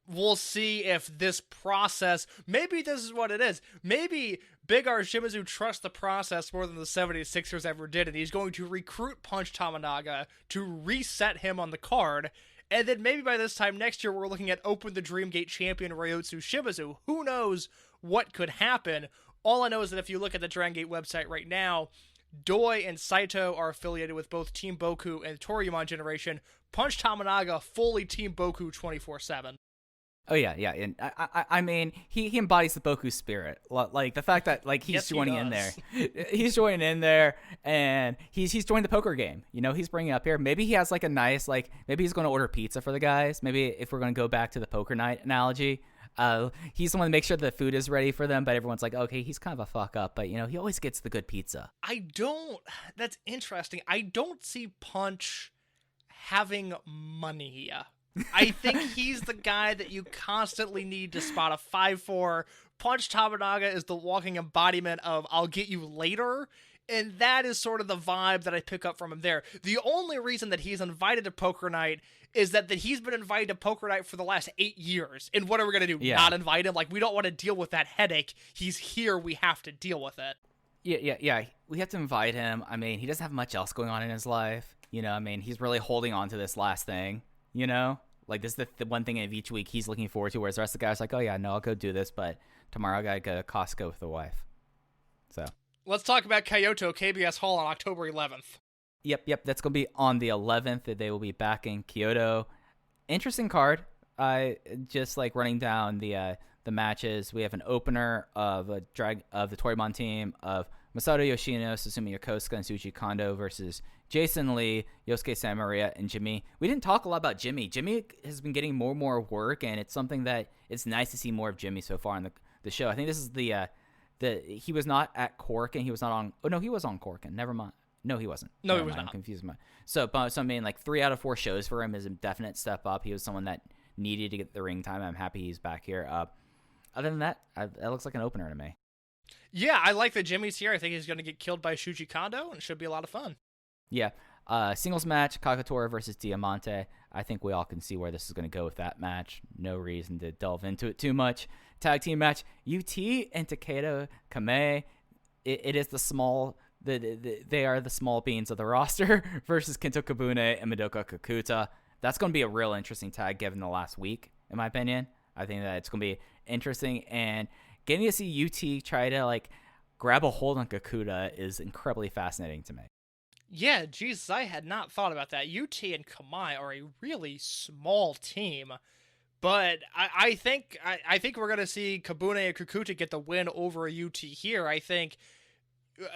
we'll see if this process, maybe this is what it is. Maybe Big R Shimizu trusts the process more than the 76ers ever did, and he's going to recruit Punch Tominaga to reset him on the card, and then maybe by this time next year we're looking at Open the Dreamgate champion Ryotsu Shimizu. Who knows what could happen? All I know is that if you look at the Dragon Gate website right now, Doi and Saito are affiliated with both Team Boku and Toryumon Generation. Punch Tominaga fully Team Boku 24/7. Oh yeah, and I mean he embodies the Boku spirit, like the fact that like he's joining in there, he's joining in there, and he's joined the poker game. He's bringing up here. Maybe he has like a nice maybe he's going to order pizza for the guys. Maybe if we're going to go back to the poker night analogy. He's the one to make sure the food is ready for them, but everyone's like, okay, he's kind of a fuck up, but he always gets the good pizza. That's interesting. I don't see Punch having money. I think he's the guy that you constantly need to spot a 5-4. Punch Tominaga is the walking embodiment of I'll get you later, and that is sort of the vibe that I pick up from him there. The only reason that he's invited to Poker Night is that he's been invited to Poker Night for the last 8 years. And what are we going to do? Yeah. Not invite him? We don't want to deal with that headache. He's here. We have to deal with it. Yeah. We have to invite him. I mean, he doesn't have much else going on in his life. He's really holding on to this last thing, Like, this is the one thing of each week he's looking forward to, whereas the rest of the guys are like, oh, yeah, no, I'll go do this, but tomorrow I got to go to Costco with the wife. So let's talk about Kyoto KBS Hall on October 11th. Yep. That's going to be on the 11th. They will be back in Kyoto. Interesting card. Just like running down the matches. We have an opener of the Toryumon team of Masato Yoshino, Susumu Yokosuka, and Shuji Kondo versus Jason Lee, Yosuke Samaria, and Jimmy. We didn't talk a lot about Jimmy. Jimmy has been getting more and more work, and it's something that it's nice to see more of Jimmy so far on the show. I think this is he was not at Korakuen. He was not on. Oh no, he was on Korakuen. Never mind. No, he wasn't. No, he was not. I'm confused. So I mean, like 3 out of 4 shows for him is a definite step up. He was someone that needed to get the ring time. I'm happy he's back here. Other than that, that looks like an opener to me. Yeah, I like that Jimmy's here. I think he's going to get killed by Shuji Kondo, and it should be a lot of fun. Yeah. Singles match, Kagetora versus Diamante. I think we all can see where this is going to go with that match. No reason to delve into it too much. Tag team match, UT and Taketo Kamei. It is the small... They are the small beans of the roster versus Kento Kobune and Madoka Kikuta. That's going to be a real interesting tag given the last week, in my opinion. I think that it's going to be interesting, and getting to see UT try to grab a hold on Kikuta is incredibly fascinating to me. Yeah, Jesus, I had not thought about that. UT and Kamei are a really small team, But I think we're going to see Kobune and Kikuta get the win over UT here. I think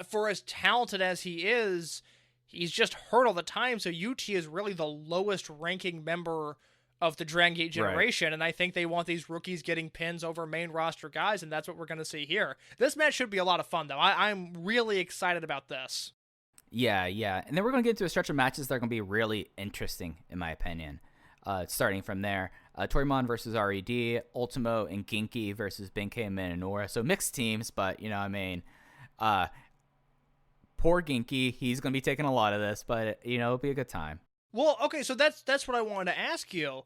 for as talented as he is, he's just hurt all the time, so UT is really the lowest ranking member of the Dragongate generation, and I think they want these rookies getting pins over main roster guys, and that's what we're going to see here. This match should be a lot of fun, though. I'm really excited about this. Yeah. And then we're going to get into a stretch of matches that are going to be really interesting, in my opinion. Starting from there, Torimon versus RED, Ultimo and Genki versus Benkei and Minoura. So mixed teams, but, poor Genki. He's going to be taking a lot of this, but, it'll be a good time. Well, okay, so that's what I wanted to ask you.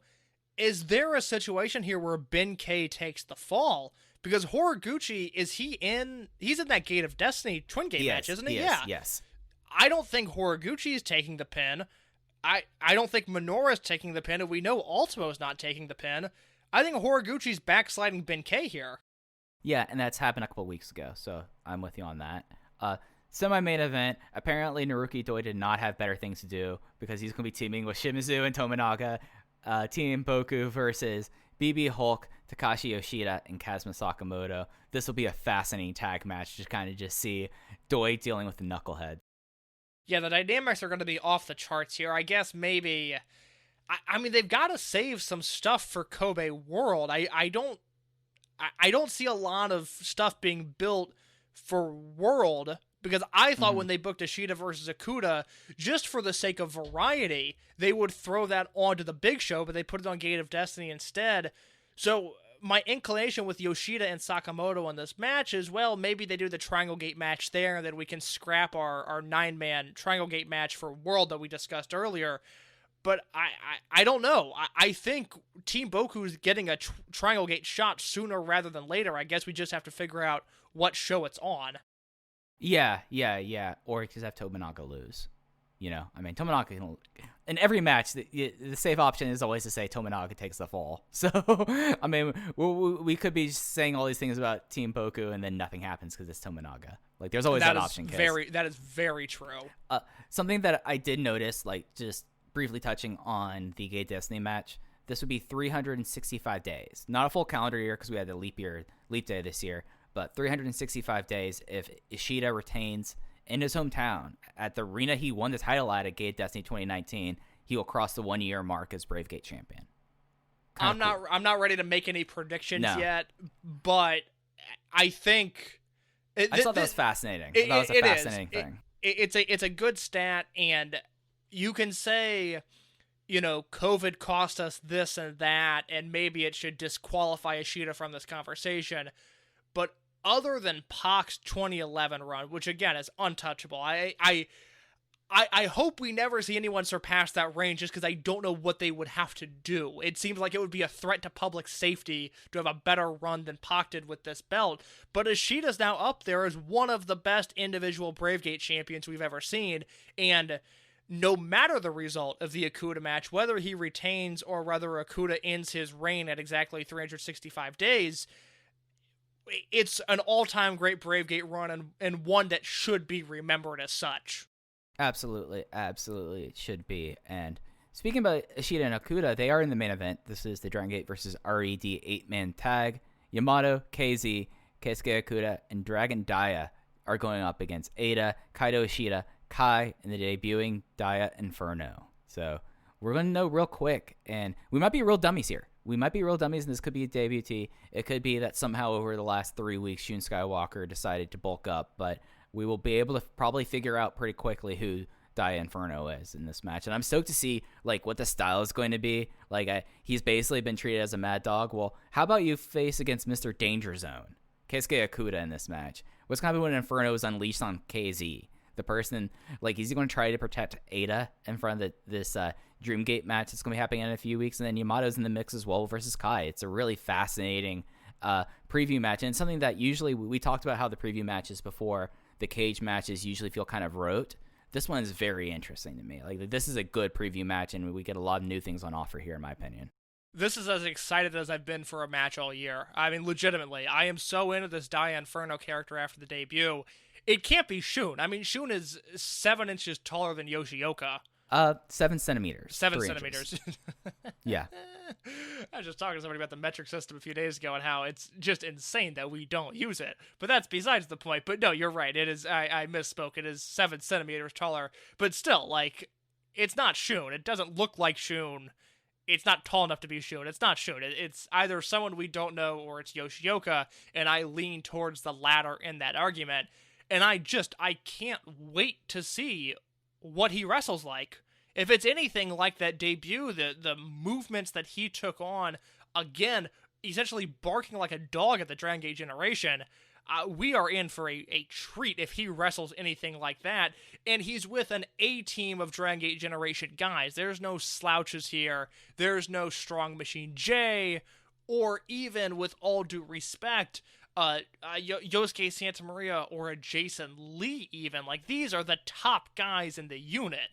Is there a situation here where Benkei takes the fall? Because Horiguchi, he's in that Gate of Destiny Twin Gate match, isn't he? Yes. I don't think Horiguchi is taking the pin. I don't think Minoura is taking the pin, and we know Ultimo is not taking the pin. I think Horiguchi's backsliding Benkei here. Yeah, and that's happened a couple weeks ago, so I'm with you on that. Semi-main event, apparently Naruki Doi did not have better things to do because he's going to be teaming with Shimizu and Tominaga. Team Boku versus BB Hulk, Takashi Yoshida, and Kazuma Sakamoto. This will be a fascinating tag match to kind of just see Doi dealing with the knucklehead. Yeah, the dynamics are going to be off the charts here. I guess maybe... I mean, they've got to save some stuff for Kobe World. I don't see a lot of stuff being built for World... Because I thought when they booked Ishida versus Ikuta, just for the sake of variety, they would throw that onto the big show, but they put it on Gate of Destiny instead. So my inclination with Yoshida and Sakamoto in this match is, well, maybe they do the Triangle Gate match there, and then we can scrap our 9-man Triangle Gate match for World that we discussed earlier. But I don't know. I think Team Boku is getting a Triangle Gate shot sooner rather than later. I guess we just have to figure out what show it's on. Yeah. Or just have Tominaga lose. Tominaga can... In every match, the safe option is always to say Tominaga takes the fall. So, we could be saying all these things about Team Boku and then nothing happens because it's Tominaga. Like, there's always that option. That is very true. Something that I did notice, like, just briefly touching on the Gate Destiny match, this would be 365 days. Not a full calendar year because we had the leap day this year. But 365 days if Ishida retains in his hometown at the arena he won the title at Gate Destiny 2019, he will cross the 1-year mark as Brave Gate champion. I'm not ready to make any predictions yet, but I think I thought that was fascinating. That was a fascinating thing. It's a good stat, and you can say, COVID cost us this and that, and maybe it should disqualify Ishida from this conversation. But other than Pac's 2011 run, which again is untouchable, I hope we never see anyone surpass that range just because I don't know what they would have to do. It seems like it would be a threat to public safety to have a better run than Pac did with this belt. But Ishida's now up there as one of the best individual Bravegate champions we've ever seen, and no matter the result of the Ikuta match, whether he retains or whether Ikuta ends his reign at exactly 365 days, it's an all-time great Bravegate run and one that should be remembered as such. Absolutely it should be. And speaking about Ishida and Ikuta, they are in the main event. This is the Dragongate versus RED 8-man tag. Yamato, KZ, Keisuke Ikuta, and Dragon Dia are going up against Ada, Kaito Ishida, Kai, and the debuting Dia Inferno. So we're going to know real quick, and we might be real dummies here. And this could be a debutee. It could be that somehow over the last 3 weeks, Shun Skywalker decided to bulk up, but we will be able to probably figure out pretty quickly who Dia Inferno is in this match. And I'm stoked to see, like, what the style is going to be. Like, he's basically been treated as a mad dog. Well, how about you face against Mr. Danger Zone, Keisuke Ikuta, in this match? What's going to be when Inferno is unleashed on KZ? The person, like, he's going to try to protect Ada in front of this Dreamgate match that's going to be happening in a few weeks, and then Yamato's in the mix as well versus Kai. It's a really fascinating preview match, and something that usually we talked about how the preview matches before the cage matches usually feel kind of rote. This one is very interesting to me. Like, this is a good preview match, and we get a lot of new things on offer here, in my opinion. This is as excited as I've been for a match all year. I mean, legitimately, I am so into this Dia Inferno character after the debut. It can't be Shun. I mean, Shun is 7 inches taller than Yoshioka. 7 centimeters. 7 centimeters. Yeah. I was just talking to somebody about the metric system a few days ago and how it's just insane that we don't use it. But that's besides the point. But no, you're right. It is. I misspoke. It is 7 centimeters taller. But still, like, it's not Shun. It doesn't look like Shun. It's not tall enough to be Shun. It's not Shun. It's either someone we don't know or it's Yoshioka. And I lean towards the latter in that argument. And I can't wait to see what he wrestles like. If it's anything like that debut, the movements that he took on, again, essentially barking like a dog at the Dragongate generation, we are in for a treat if he wrestles anything like that. And he's with an A-team of Dragongate generation guys. There's no slouches here. There's no Strong Machine J, or even, with all due respect, Yosuke Santa Maria or a Jason Lee even. Like, these are the top guys in the unit.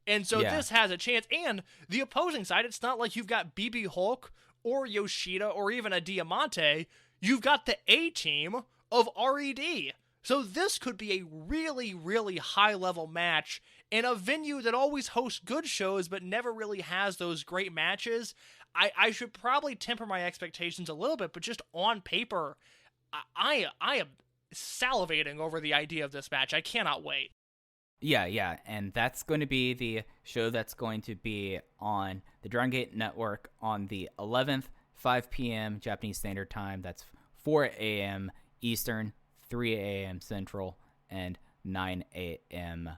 And so this has a chance. And the opposing side, it's not like you've got BB Hulk or Yoshida or even a Diamante. You've got the A-team of RED. So this could be a really, really high-level match in a venue that always hosts good shows but never really has those great matches. I should probably temper my expectations a little bit, but just on paper, I am salivating over the idea of this match. I cannot wait. Yeah, and that's going to be the show that's going to be on the Dragongate Network on the 11th, 5 p.m. Japanese Standard Time. That's 4 a.m. Eastern, 3 a.m. Central, and 9 a.m.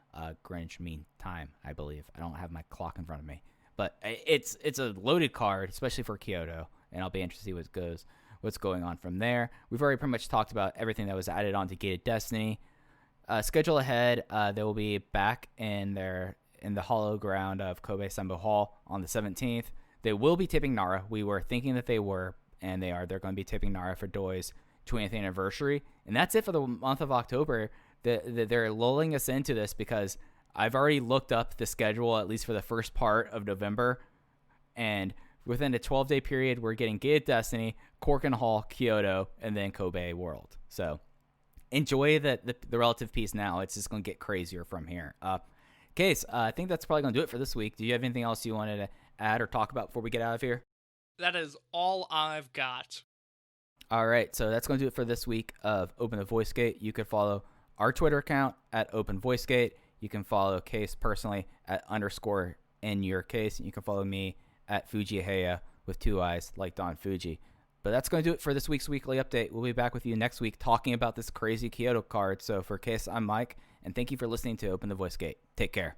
Greenwich Mean Time, I believe. I don't have my clock in front of me. But it's a loaded card, especially for Kyoto, and I'll be interested to see what's going on from there. We've already pretty much talked about everything that was added on to Gated Destiny. Schedule ahead, they will be back in the hollow ground of Kobe Sanbo Hall on the 17th. They will be tipping Nara. We were thinking that they were, and they are. They're going to be tipping Nara for Doi's 20th anniversary. And that's it for the month of October. They're lulling us into this because I've already looked up the schedule, at least for the first part of November. And within a 12-day period, we're getting Gated Destiny, Korakuen Hall, Kyoto, and then Kobe World. So enjoy the relative piece now. It's just going to get crazier from here. Case, I think that's probably going to do it for this week. Do you have anything else you wanted to add or talk about before we get out of here? That is all I've got. All right, so that's going to do it for this week of Open the Voice Gate. You could follow our Twitter account at Open Voice Gate. You can follow Case personally at _ in your case. You can follow me at Fujiheya with 2 eyes like Don Fuji. But that's going to do it for this week's weekly update. We'll be back with you next week talking about this crazy Kyoto card. So for Case, I'm Mike, and thank you for listening to Open the Voice Gate. Take care.